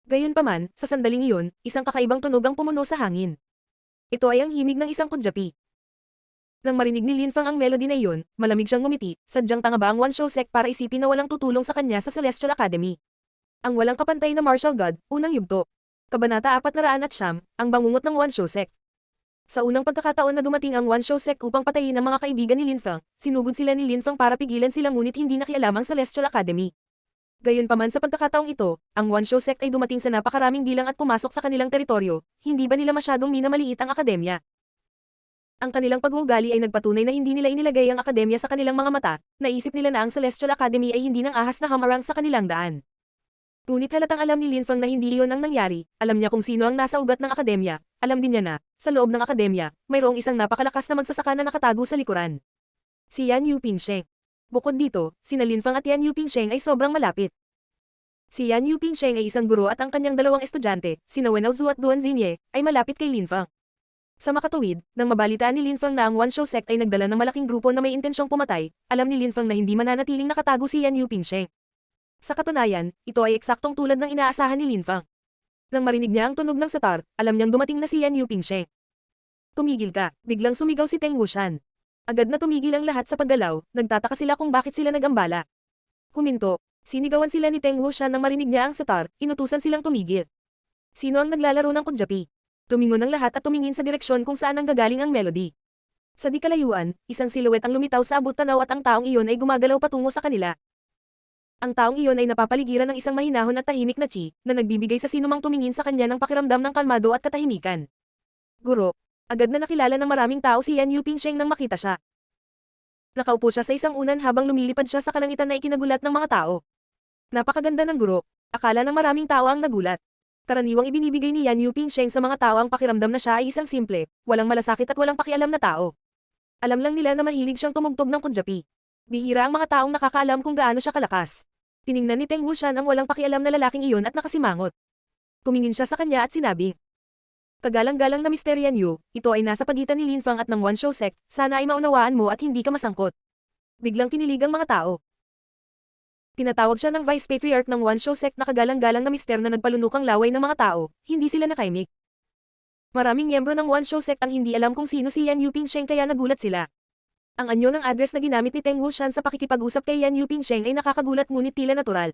Gayunpaman, sa sandaling iyon, isang kakaibang tunog ang pumuno sa hangin. Ito ay ang himig ng isang kudyapi. Nang marinig ni Linfang ang melody na iyon, malamig siyang ngumiti, sadyang tanga ba ang One Show Sect para isipin na walang tutulong sa kanya sa Celestial Academy. Ang walang kapantay na martial god, unang yugto. Kabanata 409, ang bangungot ng One Show Sect. Sa unang pagkakataon na dumating ang One Show Sect upang patayin ang mga kaibigan ni Linfang, sinugod sila ni Linfang para pigilan sila ngunit hindi nakialam ang Celestial Academy. Gayunpaman sa pagkakataong ito, ang One Show Sect ay dumating sa napakaraming bilang at pumasok sa kanilang teritoryo, hindi ba nila masyadong minamaliit ang akademya? Ang kanilang pag-uugali ay nagpatunay na hindi nila inilagay ang akademya sa kanilang mga mata, naisip nila na ang Celestial Academy ay hindi nang ahas na hamarang sa kanilang daan. Ngunit halatang alam ni Linfang na hindi iyon ang nangyari, alam niya kung sino ang nasa ugat ng akademya, alam din niya na, sa loob ng akademya, mayroong isang napakalakas na magsasaka na nakatago sa likuran. Si Yan Yupingsheng. Bukod dito, sina Linfang at Yan Yupingsheng ay sobrang malapit. Si Yan Yupingsheng ay isang guro at ang kanyang dalawang estudyante, sina Wen Zhu at Duan Xinye, ay malapit kay Linfang. Sa makatuwid, nang mabalitaan ni Linfang na ang One Show Sect ay nagdala ng malaking grupo na may intensyong pumatay, alam ni Linfang na hindi mananatiling nakatago si Yan Yupingsheng. Sa katunayan, ito ay eksaktong tulad ng inaasahan ni Linfang. Nang marinig niya ang tunog ng sitar, alam niyang dumating na si Yan Yupingsheng. Tumigil ka, biglang sumigaw si Teng Wuxian. Agad na tumigil ang lahat sa paggalaw, nagtataka sila kung bakit sila nagambala. Huminto, sinigawan sila ni Teng Wuxian nang marinig niya ang sitar, inutusan silang tumigil. Sino ang naglalaro ng kudyapi? Tumingon ang lahat at tumingin sa direksyon kung saan nanggagaling ang melody. Sa di kalayuan, isang siluwet ang lumitaw sa abot tanaw at ang taong iyon ay gumagalaw patungo sa kanila. Ang taong iyon ay napapaligiran ng isang mahinahon at tahimik na chi, na nagbibigay sa sinumang tumingin sa kanya ng pakiramdam ng kalmado at katahimikan. Guro, agad na nakilala ng maraming tao si Yan Yupingsheng nang makita siya. Nakaupo siya sa isang unan habang lumilipad siya sa kalangitan na ikinagulat ng mga tao. Napakaganda ng guro, akala ng maraming tao ang nagulat. Karaniwang ibinibigay ni Yan Yupingsheng sa mga tao ang pakiramdam na siya ay isang simple, walang malasakit at walang pakialam na tao. Alam lang nila na mahilig siyang tumugtog ng kudyapi. Bihira ang mga taong nakakaalam kung gaano siya kalakas. Tiningnan ni Teng Wuxian ang walang pakialam na lalaking iyon at nakasimangot. Tumingin siya sa kanya at sinabi, "Kagalang-galang na Mr. Yan Yu, ito ay nasa pagitan ni Linfang at ng One Show Sect, sana ay maunawaan mo at hindi ka masangkot." Biglang kinilig ang mga tao. Tinatawag siya ng Vice Patriarch ng One Show Sect na kagalang-galang na mister na nagpalunukang laway ng mga tao, hindi sila nakaimik. Maraming miyembro ng One Show Sect ang hindi alam kung sino si Yan Yupingsheng kaya nagulat sila. Ang anyo ng address na ginamit ni Teng Wuxian sa pakikipag-usap kay Yan Yupingsheng ay nakakagulat ngunit tila natural.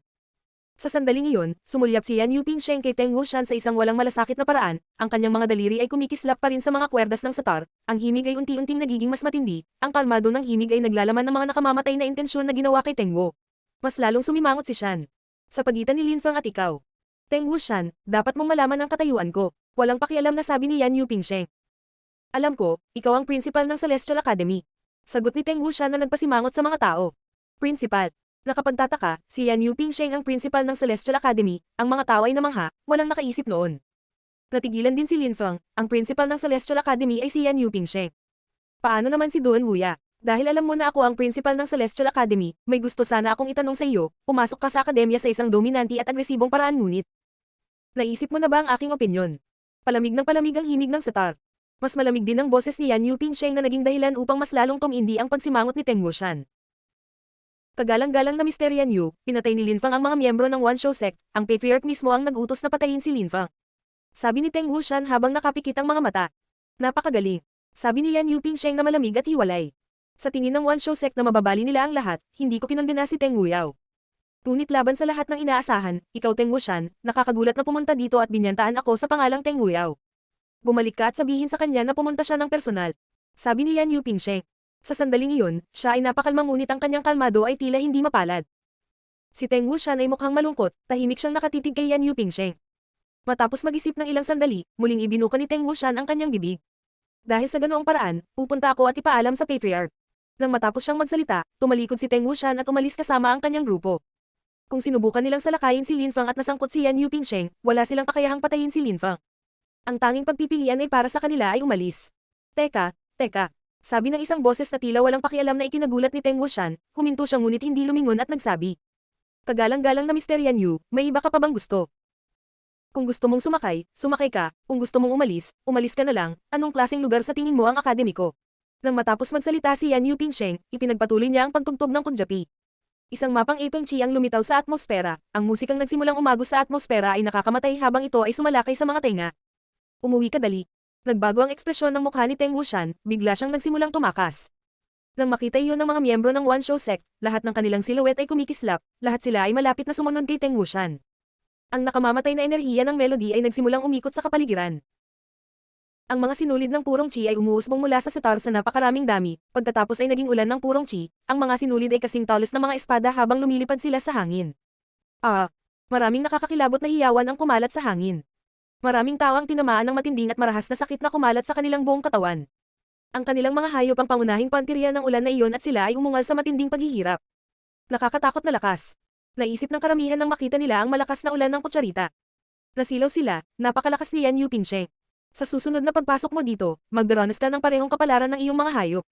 Sa sandaling iyon, sumulyap si Yan Yupingsheng kay Teng Wuxian sa isang walang malasakit na paraan, ang kanyang mga daliri ay kumikislap pa rin sa mga kwerdas ng sitar, ang himig ay unti-unting nagiging mas matindi, ang kalmado ng himig ay naglalaman ng mga nakamamatay na intensyon na ginawa kay Teng Wu. Mas lalong sumimangot si Shan. Sa pagitan ni Linfang at ikaw. Teng Wuxian, dapat mong malaman ang katayuan ko. Walang pakialam na sabi ni Yan Yupingsheng. Alam ko, ikaw ang principal ng Celestial Academy. Sagot ni Teng Wuxian na nagpasimangot sa mga tao. Principal. Nakapagtataka, si Yan Yupingsheng ang principal ng Celestial Academy, ang mga tao ay namangha, walang nakaisip noon. Natigilan din si Linfang, ang principal ng Celestial Academy ay si Yan Yupingsheng. Paano naman si Duan Wuya? Dahil alam mo na ako ang principal ng Celestial Academy, may gusto sana akong itanong sa iyo, pumasok ka sa akademya sa isang dominante at agresibong paraan ngunit. Naisip mo na ba ang aking opinyon? Palamig ng palamig ang himig ng sitar. Mas malamig din ang boses ni Yan Yupingsheng na naging dahilan upang mas lalong tumindi ang pagsimangot ni Teng Wuxian. Kagalang-galang na Mr. Yan Yu, pinatay ni Linfang ang mga miyembro ng One Show Sect, ang Patriarch mismo ang nag-utos na patayin si Linfang. Sabi ni Teng Wuxian habang nakapikit ang mga mata. Napakagaling. Sabi ni Yan Yupingsheng na malamig at hiwalay. Sa tingin ng One Show Sect na mababali nila ang lahat, hindi ko kinondena si Teng Wuyao. Ngunit laban sa lahat ng inaasahan, ikaw Teng Wuxian, nakakagulat na pumunta dito at binyantaan ako sa pangalang Teng Wuyao. Bumalik ka at sabihin sa kanya na pumunta siya ng personal. Sabi ni Yan Yupingsheng. Sa sandaling iyon, siya ay napakalma ngunit ang kanyang kalmado ay tila hindi mapalad. Si Teng Wuxian ay mukhang malungkot, tahimik siyang nakatitig kay Yan Yupingsheng. Matapos mag-isip ng ilang sandali, muling ibinuka ni Teng Wuxian ang kanyang bibig. Dahil sa ganoong paraan, pupunta ako at ipaalam sa Patriarch. Nang matapos siyang magsalita, tumalikod si Teng Wuxian at umalis kasama ang kanyang grupo. Kung sinubukan nilang salakayin si Lin Fang at nasangkot si Yan Yupingsheng, wala silang kakayahang patayin si Lin Fang. Ang tanging pagpipilian ay para sa kanila ay umalis. Teka. Sabi ng isang boses na tila walang pakialam na ikinagulat ni Teng Wuxian, huminto siya ngunit hindi lumingon at nagsabi. Kagalang-galang na Mr. Yan Yu, may iba ka pa bang gusto? Kung gusto mong sumakay ka, kung gusto mong umalis ka na lang, anong klaseng lugar sa tingin mo ang akademiko? Nang matapos magsalita si Yan Yupingsheng, ipinagpatuloy niya ang pagtugtog ng kudyapi. Isang mapang ipeng chi ang lumitaw sa atmosfera, ang musikang nagsimulang umagos sa atmosfera ay nakakamatay habang ito ay sumalakay sa mga tenga. Umuwi ka dali. Nagbago ang ekspresyon ng mukha ni Teng Wuxian, bigla siyang nagsimulang tumakas. Nang makita iyon ng mga miyembro ng One Show Sect, lahat ng kanilang silhouette ay kumikislap, lahat sila ay malapit na sumunod kay Teng Wuxian. Ang nakamamatay na enerhiya ng melody ay nagsimulang umikot sa kapaligiran. Ang mga sinulid ng purong chi ay umuusbong mula sa sitar sa napakaraming dami, pagkatapos ay naging ulan ng purong chi, ang mga sinulid ay kasing talos ng mga espada habang lumilipad sila sa hangin. Maraming nakakakilabot na hiyawan ang kumalat sa hangin. Maraming tao ang tinamaan ng matinding at marahas na sakit na kumalat sa kanilang buong katawan. Ang kanilang mga hayop ang pangunahing pantirya ng ulan na iyon at sila ay umungal sa matinding paghihirap. Nakakatakot na lakas. Naisip ng karamihan nang makita nila ang malakas na ulan ng kutsarita. Nasilaw sila, napakalakas ni Yan Yupingsheng. Sa susunod na pagpasok mo dito, magdaranas ka ng parehong kapalaran ng iyong mga hayop.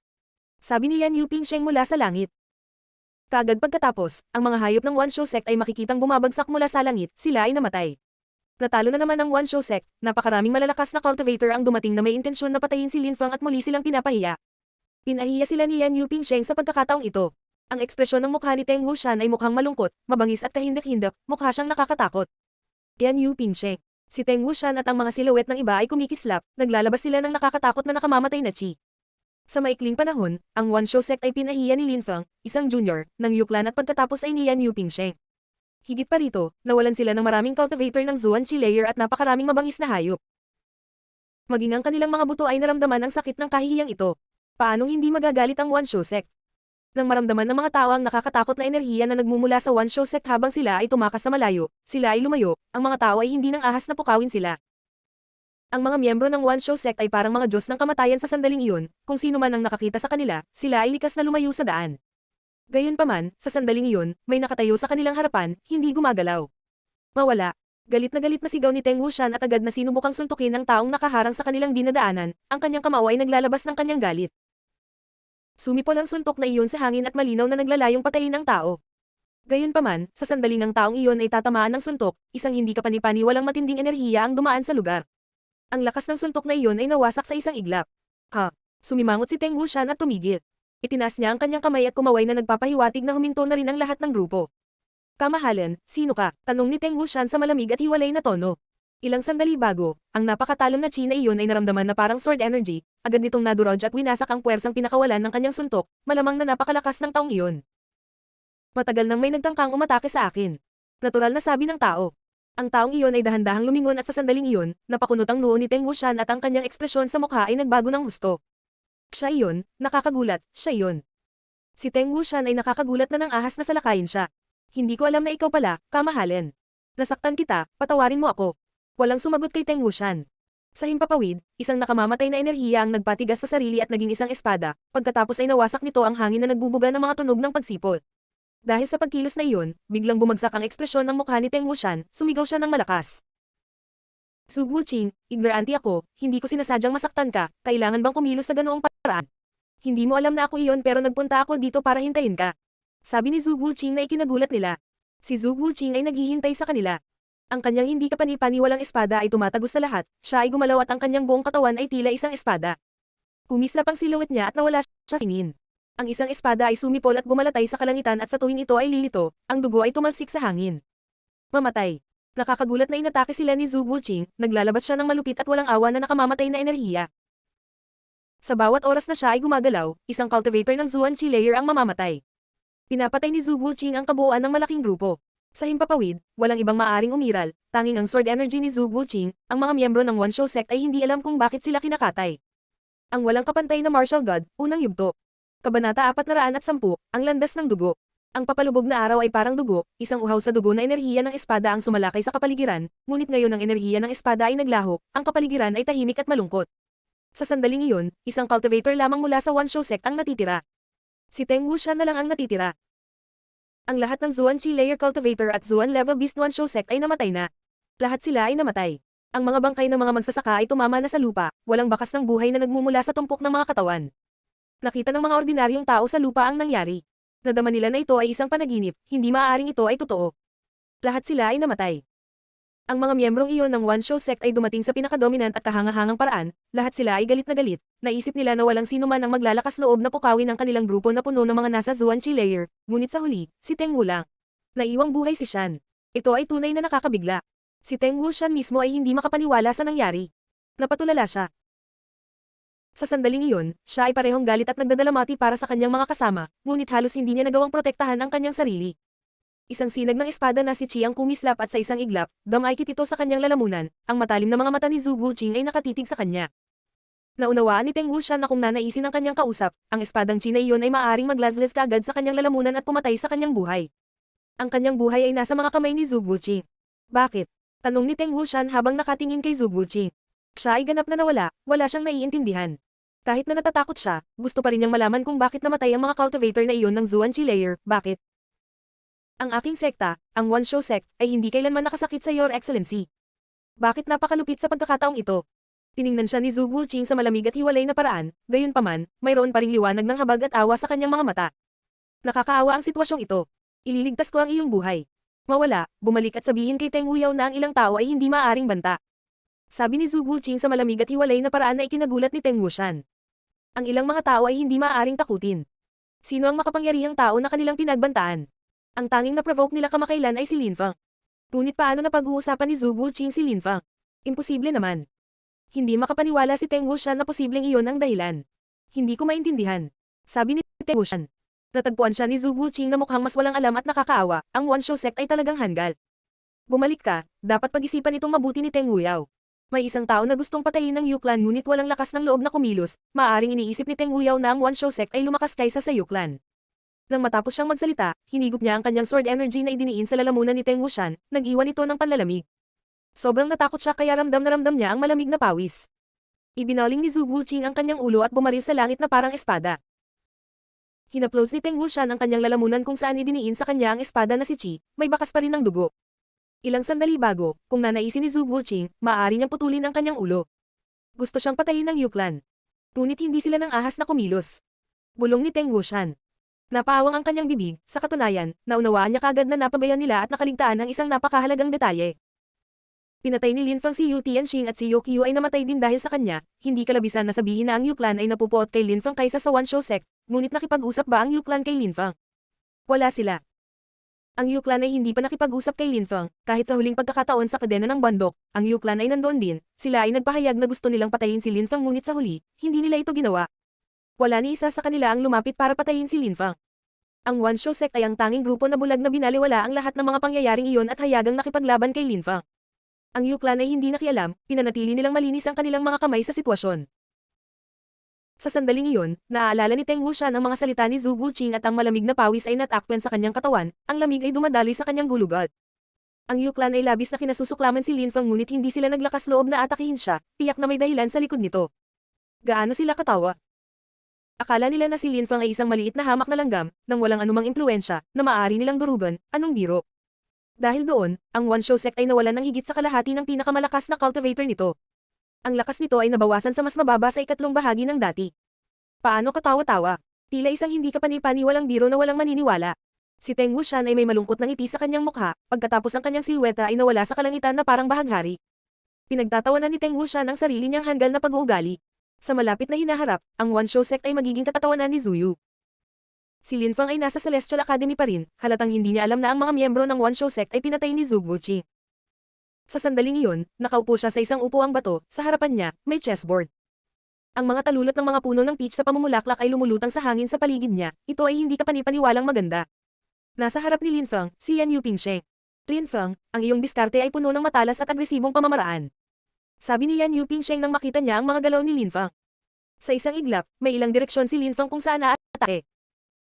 Sabi ni Yan Yupingsheng mula sa langit. Kaagad pagkatapos, ang mga hayop ng One Show Sect ay makikitang bumabagsak mula sa langit, sila ay namatay. Natalo na naman ang One Show Sect, napakaraming malalakas na cultivator ang dumating na may intensyon na patayin si Lin Fang at muli silang pinapahiya. Pinahiya sila ni Yan Yupingsheng sa pagkakataong ito. Ang ekspresyon ng mukha ni Teng Wuxian ay mukhang malungkot, mabangis at kahindak-hindak, mukha siyang nakakatakot. Yan Yupingsheng. Si Teng Wuxian at ang mga silhouette ng iba ay kumikislap, naglalabas sila ng nakakatakot na nakamamatay na chi. Sa maikling panahon, ang One Show Sect ay pinahiya ni Lin Fang, isang junior, ng Yuklan at pagkatapos ay ni Yan Yupingsheng. Higit pa rito, nawalan sila ng maraming cultivator ng Zuan Chi layer at napakaraming mabangis na hayop. Maging ang kanilang mga buto ay naramdaman ang sakit ng kahihiyang ito. Paanong hindi magagalit ang One Show Sect? Nang maramdaman ng mga tao ang nakakatakot na enerhiya na nagmumula sa One Show Sect habang sila ay tumakas sa malayo, sila ay lumayo, ang mga tao ay hindi nang ahas na pukawin sila. Ang mga miyembro ng One Show Sect ay parang mga Diyos ng kamatayan sa sandaling iyon, kung sino man ang nakakita sa kanila, sila ay likas na lumayo sa daan. Gayunpaman, sa sandaling iyon, may nakatayo sa kanilang harapan, hindi gumagalaw. Mawala. Galit na sigaw ni Teng Wuxian at agad na sinubukang suntukin ng taong nakaharang sa kanilang dinadaanan, ang kanyang kamao ay naglalabas ng kanyang galit. Sumipol ang suntok na iyon sa hangin at malinaw na naglalayong patayin ang tao. Gayunpaman, sa sandaling ng taong iyon ay tatamaan ng suntok, isang hindi kapani-paniwalang matinding enerhiya ang dumaan sa lugar. Ang lakas ng suntok na iyon ay nawasak sa isang iglap. Sumimangot si Teng Wuxian at tumigil. Itinaas niya ang kanyang kamay at kumaway na nagpapahiwatig na huminto na rin ang lahat ng grupo. Kamahalan, sino ka? Tanong ni Teng Wuxian sa malamig at hiwalay na tono. Ilang sandali bago, ang napakatalon na chi na iyon ay naramdaman na parang sword energy, agad nitong nadurog at winasak ang puwersang pinakawalan ng kanyang suntok, malamang na napakalakas ng taong iyon. Matagal nang may nagtangkang umatake sa akin. Natural na sabi ng tao. Ang taong iyon ay dahan-dahang lumingon at sa sandaling iyon, napakunot ang noo ni Teng Wuxian at ang kanyang ekspresyon sa mukha ay nagbago ng husto. Siya iyon, nakakagulat, siya iyon. Si Teng Wuxian ay nakakagulat na nang ahas na salakayin siya. Hindi ko alam na ikaw pala, kamahalan. Nasaktan kita, patawarin mo ako. Walang sumagot kay Teng Wuxian. Sa himpapawid, isang nakamamatay na enerhiya ang nagpatigas sa sarili at naging isang espada, pagkatapos ay nawasak nito ang hangin na nagbubuga ng mga tunog ng pagsipol. Dahil sa pagkilos na iyon, biglang bumagsak ang ekspresyon ng mukha ni Teng Wuxian, sumigaw siya ng malakas. Zhu Guqing, ignorante ako, hindi ko sinasadyang masaktan ka, kailangan bang kumilos sa ganoong paraan? Hindi mo alam na ako iyon pero nagpunta ako dito para hintayin ka. Sabi ni Zhu Guqing na ikinagulat nila. Si Zhu Guqing ay naghihintay sa kanila. Ang kanyang hindi kapani-paniwalang espada ay tumatagos sa lahat, siya ay gumalaw at ang kanyang buong katawan ay tila isang espada. Kumislap ang silhouette niya at nawala siya sa tingin. Ang isang espada ay sumipol at bumalatay sa kalangitan at sa tuwing ito ay lilito, ang dugo ay tumalsik sa hangin. Mamatay. Nakakagulat na inatake sila ni Zhu Guqing, naglalabas siya ng malupit at walang awa na nakamamatay na enerhiya. Sa bawat oras na siya ay gumagalaw, isang cultivator ng Zuan Chi layer ang mamamatay. Pinapatay ni Zhu Guqing ang kabuuan ng malaking grupo. Sa himpapawid, walang ibang maaring umiral, tanging ang sword energy ni Zhu Guqing, ang mga miyembro ng One Show Sect ay hindi alam kung bakit sila kinakatay. Ang walang kapantay na martial god, unang yugto. Kabanata 410, ang landas ng dugo. Ang papalubog na araw ay parang dugo, isang uhaw sa dugo na enerhiya ng espada ang sumalakay sa kapaligiran, ngunit ngayon ang enerhiya ng espada ay naglaho, ang kapaligiran ay tahimik at malungkot. Sa sandaling iyon, isang cultivator lamang mula sa One Show Sect ang natitira. Si Teng Wuxian na lang ang natitira. Ang lahat ng Zuan Chi Layer Cultivator at Zuan Level Beast One Show Sect ay namatay na. Lahat sila ay namatay. Ang mga bangkay ng mga magsasaka ay tumama na sa lupa, walang bakas ng buhay na nagmumula sa tumpok ng mga katawan. Nakita ng mga ordinaryong tao sa lupa ang nangyari. Nadama nila na ito ay isang panaginip, hindi maaaring ito ay totoo. Lahat sila ay namatay. Ang mga miyembrong iyon ng One Show Sect ay dumating sa pinakadominant at kahangahangang paraan, lahat sila ay galit na galit, naisip nila na walang sino man ang maglalakas loob na pukawin ang kanilang grupo na puno ng mga nasa Zuan Chi Layer, ngunit sa huli, si Teng Wu lang. Naiwang buhay si Shan. Ito ay tunay na nakakabigla. Si Teng Wu Shan mismo ay hindi makapaniwala sa nangyari. Napatulala siya. Sa sandaling iyon, siya ay parehong galit at nagdadalamati para sa kanyang mga kasama, ngunit halos hindi niya nagawang protektahan ang kanyang sarili. Isang sinag ng espada na si Chi ang kumislap at sa isang iglap, damaykit ito sa kanyang lalamunan, ang matalim na mga mata ni Zhu Guqing ay nakatitig sa kanya. Naunawaan ni Teng Wu Shan na kung nanaisin ng kanyang kausap, ang espadang Chi na iyon ay maaaring maglazles kaagad sa kanyang lalamunan at pumatay sa kanyang buhay. Ang kanyang buhay ay nasa mga kamay ni Zhu Guqing. Bakit? Tanong ni Teng Wu Shan habang nakatingin kay Zhu Guqing. Siya ay ganap na nawala, wala siyang naiintindihan. Kahit na natatakot siya, gusto pa rin niyang malaman kung bakit namatay ang mga cultivator na iyon ng Zuan Chi Layer, bakit? Ang aking sekta, ang One Show Sect, ay hindi kailanman nakasakit sa Your Excellency. Bakit napakalupit sa pagkakataong ito? Tiningnan siya ni Zhu Guqing sa malamig at hiwalay na paraan, gayunpaman, mayroon pa ring liwanag ng habag at awa sa kanyang mga mata. Nakakaawa ang sitwasyong ito. Ililigtas ko ang iyong buhay. Mawala, bumalik at sabihin kay Teng Huyaw na ang ilang tao ay hindi maaaring banta. Sabi ni Zhu Guqing sa malamig at hiwalay na paraan na ikinagulat ni Teng Wu Shan. Ang ilang mga tao ay hindi maaaring takutin. Sino ang makapangyarihang tao na kanilang pinagbantaan? Ang tanging na-provoke nila kamakailan ay si Lin Fang. Ngunit paano na pag-uusapan ni Zhu Guqing si Lin Fang? Imposible naman. Hindi makapaniwala si Teng Wu Shan na posibleng iyon ang dahilan. Hindi ko maintindihan. Sabi ni Teng Wu Shan. Natagpuan siya ni Zhu Guqing na mukhang mas walang alam at nakakaawa, ang One Show Sect ay talagang hanggal. Bumalik ka, dapat pag-isipan itong mabuti ni Teng Huyaw. May isang tao na gustong patayin ng Yuklan ngunit walang lakas ng loob na kumilos, maaaring iniisip ni Teng Huyaw na ang One Show Sect ay lumakas kaysa sa Yuklan. Nang matapos siyang magsalita, hinigop niya ang kanyang sword energy na idiniin sa lalamunan ni Teng Wu Shan, nag-iwan ito ng panlalamig. Sobrang natakot siya kaya ramdam na ramdam niya ang malamig na pawis. Ibinaling ni Zhu Guqing ang kanyang ulo at bumaril sa langit na parang espada. Hinaplos ni Teng Wu Shan ang kanyang lalamunan kung saan idiniin sa kanya ang espada na si Chi, may bakas pa rin ng dugo. Ilang sandali bago, kung nanaisin ni Zhu Guqing, maaari niyang putulin ang kanyang ulo. Gusto siyang patayin ng Yuklan. Ngunit hindi sila ng ahas na kumilos. Bulong ni Teng Wu Shan. Napaawang ang kanyang bibig, sa katunayan, naunawaan niya kagad na napabayan nila at nakaligtaan ang isang napakahalagang detalye. Pinatay ni Lin Fang si Yu Tianxing at si Yo Qiu ay namatay din dahil sa kanya, hindi kalabisan na sabihin na ang Yuklan ay napupuot kay Lin Fang kaysa sa One Show Sect, ngunit nakipag-usap ba ang Yuklan kay Lin Fang? Wala sila. Ang Yuklan ay hindi pa nakipag-usap kay Lin Fang, kahit sa huling pagkakataon sa kadena ng bandok, ang Yuklan ay nandoon din, sila ay nagpahayag na gusto nilang patayin si Lin Fang ngunit sa huli, hindi nila ito ginawa. Wala ni isa sa kanila ang lumapit para patayin si Lin Fang. Ang One Show Sect ay ang tanging grupo na bulag na binaliwala ang lahat ng mga pangyayaring iyon at hayagang nakipaglaban kay Lin Fang. Ang Yuklan ay hindi nakialam, pinanatili nilang malinis ang kanilang mga kamay sa sitwasyon. Sa sandaling iyon, naaalala ni Teng Wu Shan ang mga salita ni Zhu Guqing at ang malamig na pawis ay natakpan sa kanyang katawan, ang lamig ay dumadaloy sa kanyang gulugot. Ang Yuklan ay labis na kinasusuklaman si Lin Fang ngunit hindi sila naglakas loob na atakihin siya, tiyak na may dahilan sa likod nito. Gaano sila katawa? Akala nila na si Lin Fang ay isang maliit na hamak na langgam, nang walang anumang impluensya, na maaari nilang durugan, anong biro. Dahil doon, ang One Show Sect ay nawalan ng higit sa kalahati ng pinakamalakas na cultivator nito. Ang lakas nito ay nabawasan sa mas mababa sa ikatlong bahagi ng dati. Paano katawa-tawa? Tila isang hindi kapani-paniwalang biro na walang maniniwala. Si Teng Wu Shan ay may malungkot na ngiti sa kanyang mukha, pagkatapos ang kanyang silweta ay nawala sa kalangitan na parang bahaghari. Pinagtatawanan ni Teng Wu Shan ang sarili niyang hanggal na pag-uugali. Sa malapit na hinaharap, ang One Show Sect ay magiging katatawanan ni Zuyu. Si Lin Fang ay nasa Celestial Academy pa rin, halatang hindi niya alam na ang mga miyembro ng One Show Sect ay pinatay ni Zhu Guqing. Sa sandaling iyon, nakaupo siya sa isang upuang bato, sa harapan niya, may chessboard. Ang mga talulot ng mga puno ng peach sa pamumulaklak ay lumulutang sa hangin sa paligid niya, ito ay hindi kapani-paniwalang maganda. Nasa harap ni Lin Fang, si Yan Yupingsheng. Lin Fang, ang iyong diskarte ay puno ng matalas at agresibong pamamaraan. Sabi ni Yan Yupingsheng nang makita niya ang mga galaw ni Lin Fang. Sa isang iglap, may ilang direksyon si Lin Fang kung saan aatake.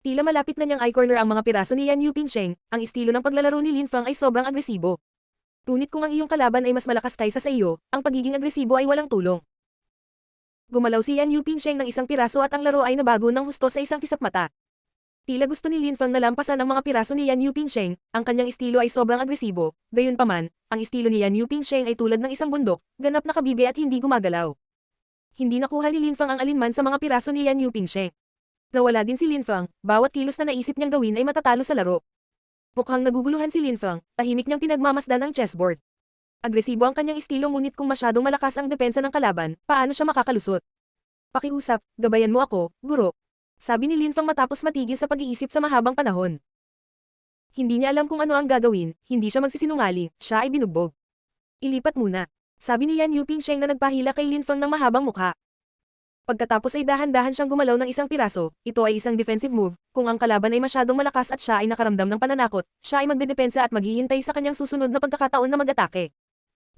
Tila malapit na niyang eye-corner ang mga piraso ni Yan Yupingsheng, ang estilo ng paglalaro ni Lin Fang ay sobrang agresibo. Ngunit kung ang iyong kalaban ay mas malakas kaysa sa iyo, ang pagiging agresibo ay walang tulong. Gumalaw si Yan Yupingsheng ng isang piraso at ang laro ay nabago ng husto sa isang kisap mata. Tila gusto ni Lin Fang na lampasan ang mga piraso ni Yan Yupingsheng, ang kanyang estilo ay sobrang agresibo, gayunpaman, ang estilo ni Yan Yupingsheng ay tulad ng isang bundok, ganap na kabibe at hindi gumagalaw. Hindi nakuha ni Lin Fang ang alinman sa mga piraso ni Yan Yupingsheng. Nawala din si Lin Fang, bawat kilos na naisip niyang gawin ay matatalo sa laro. Mukhang naguguluhan si Lin Fang, tahimik niyang pinagmamasdan ang chessboard. Agresibo ang kanyang estilo ngunit kung masyadong malakas ang depensa ng kalaban, paano siya makakalusot? Pakiusap, gabayan mo ako, guro. Sabi ni Lin Fang matapos matigil sa pag-iisip sa mahabang panahon. Hindi niya alam kung ano ang gagawin, hindi siya magsisinungaling, siya ay binugbog. Ilipat muna. Sabi ni Yan Yupingsheng na nagpahila kay Lin Fang ng mahabang mukha. Pagkatapos ay dahan-dahan siyang gumalaw ng isang piraso, ito ay isang defensive move, kung ang kalaban ay masyadong malakas at siya ay nakaramdam ng pananakot, siya ay magdedepensa at maghihintay sa kanyang susunod na pagkakataon na mag-atake.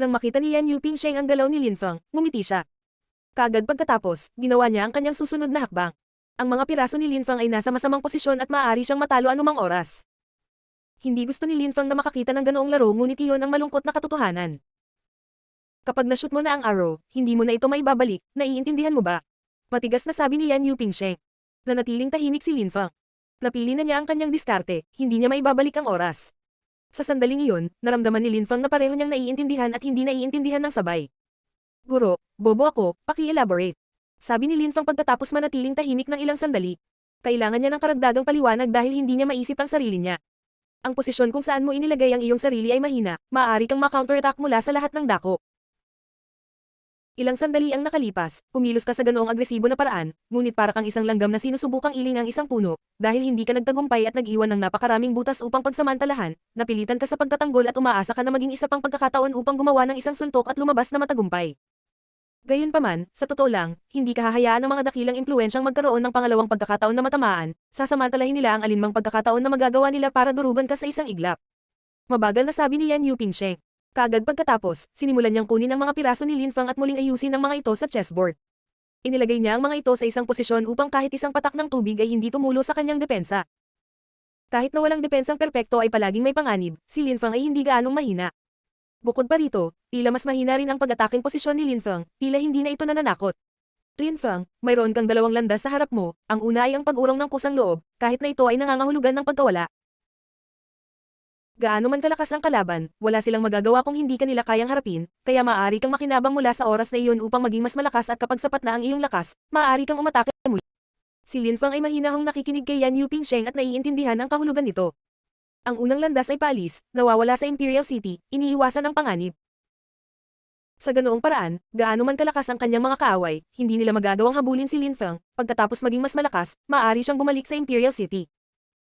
Nang makita ni Yan Yupingsheng ang galaw ni Lin Fang, ngumiti siya. Kaagad pagkatapos, ginawa niya ang kanyang susunod na hakbang. Ang mga piraso ni Lin Fang ay nasa masamang posisyon at maaari siyang matalo anumang oras. Hindi gusto ni Lin Fang na makakita ng ganoong laro ngunit iyon ang malungkot na katotohanan. Kapag na-shoot mo na ang arrow, hindi mo na ito maibabalik, naiintindihan mo ba? Matigas na sabi ni Yan Yupingsheng. Nanatiling tahimik si Lin Fang. Napili na niya ang kanyang diskarte, hindi niya maibabalik ang oras. Sa sandaling iyon, naramdaman ni Lin Fang na pareho niyang naiintindihan at hindi naiintindihan ng sabay. Guro, bobo ako, paki-elaborate. Sabi ni Lin Fang pagkatapos manatiling tahimik ng ilang sandali. Kailangan niya ng karagdagang paliwanag dahil hindi niya maisip ang sarili niya. Ang posisyon kung saan mo inilagay ang iyong sarili ay mahina, maaari kang ma-counterattack mula sa lahat ng dako. Ilang sandali ang nakalipas, kumilos ka sa ganoong agresibo na paraan, ngunit para kang isang langgam na sinusubukang iling ang isang puno, dahil hindi ka nagtagumpay at nag-iwan ng napakaraming butas upang pagsamantalahan, napilitan ka sa pagtatanggol at umaasa ka na maging isa pang pagkakataon upang gumawa ng isang suntok at lumabas na matagumpay. Gayunpaman, sa totoo lang, hindi ka hahayaan ng mga dakilang impluwensyang magkaroon ng pangalawang pagkakataon na matamaan, sasamantalahin nila ang alinmang pagkakataon na magagawa nila para durugan ka sa isang iglap. Mabagal na sabi ni Yan Yupingsheng. Kaagad pagkatapos, sinimulan niyang kunin ang mga piraso ni Lin Fang at muling ayusin ang mga ito sa chessboard. Inilagay niya ang mga ito sa isang posisyon upang kahit isang patak ng tubig ay hindi tumulo sa kanyang depensa. Kahit na walang depensang perpekto ay palaging may panganib, si Lin Fang ay hindi gaanong mahina. Bukod pa rito, tila mas mahina rin ang pag-ataking posisyon ni Lin Fang, tila hindi na ito nananakot. Lin Fang, mayroon kang dalawang landas sa harap mo, ang una ay ang pag-urong ng kusang loob, kahit na ito ay nangangahulugan ng pagkawala. Gaano man kalakas ang kalaban, wala silang magagawa kung hindi ka nila kayang harapin, kaya maaari kang makinabang mula sa oras na iyon upang maging mas malakas at kapag sapat na ang iyong lakas, maaari kang umatake muli. Si Lin Fang ay mahinahong nakikinig kay Yan Yupingsheng at naiintindihan ang kahulugan nito. Ang unang landas ay paalis, nawawala sa Imperial City, iniiwasan ang panganib. Sa ganoong paraan, gaano man kalakas ang kanyang mga kaaway, hindi nila magagawang habulin si Lin Fang, pagkatapos maging mas malakas, maaari siyang bumalik sa Imperial City.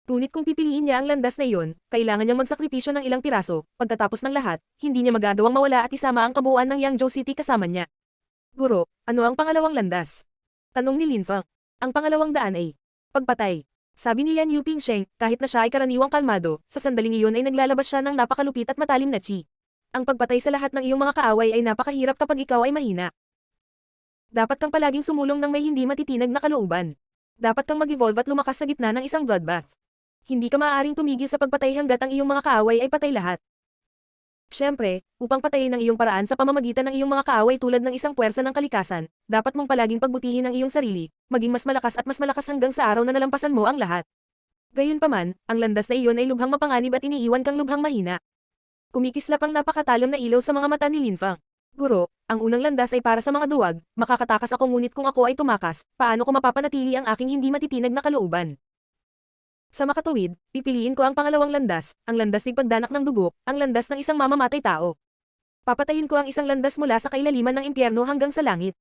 Ngunit kung pipiliin niya ang landas na iyon, kailangan niyang magsakripisyo ng ilang piraso, pagkatapos ng lahat, hindi niya magagawang mawala at isama ang kabuuan ng Yangzhou City kasama niya. Guro, ano ang pangalawang landas? Tanong ni Lin Fang. Ang pangalawang daan ay pagpatay. Sabi ni Yan Yupingsheng, kahit na siya ay karaniwang kalmado, sa sandaling iyon ay naglalabas siya ng napakalupit at matalim na chi. Ang pagpatay sa lahat ng iyong mga kaaway ay napakahirap kapag ikaw ay mahina. Dapat kang palaging sumulong ng may hindi matitinag na kalooban. Dapat kang mag-evolve at lumakas sa gitna ng isang bloodbath. Hindi ka maaaring tumigil sa pagpatay hanggat ang iyong mga kaaway ay patay lahat. Siyempre, upang patayin ang iyong paraan sa pamamagitan ng iyong mga kaaway tulad ng isang puwersa ng kalikasan, dapat mong palaging pagbutihin ang iyong sarili, maging mas malakas at mas malakas hanggang sa araw na nalampasan mo ang lahat. Gayunpaman, ang landas na iyon ay lubhang mapanganib at iniiwan kang lubhang mahina. Kumikislap ang napakatalim na ilaw sa mga mata ni Lin Fang. Guro, ang unang landas ay para sa mga duwag, makakatakas ako ngunit kung ako ay tumakas, paano ko mapapanatili ang aking hindi matitinag na kalooban? Sa makatuwid, pipiliin ko ang pangalawang landas, ang landas ng pagdanak ng dugo, ang landas ng isang mamamatay tao. Papatayin ko ang isang landas mula sa kailaliman ng impyerno hanggang sa langit.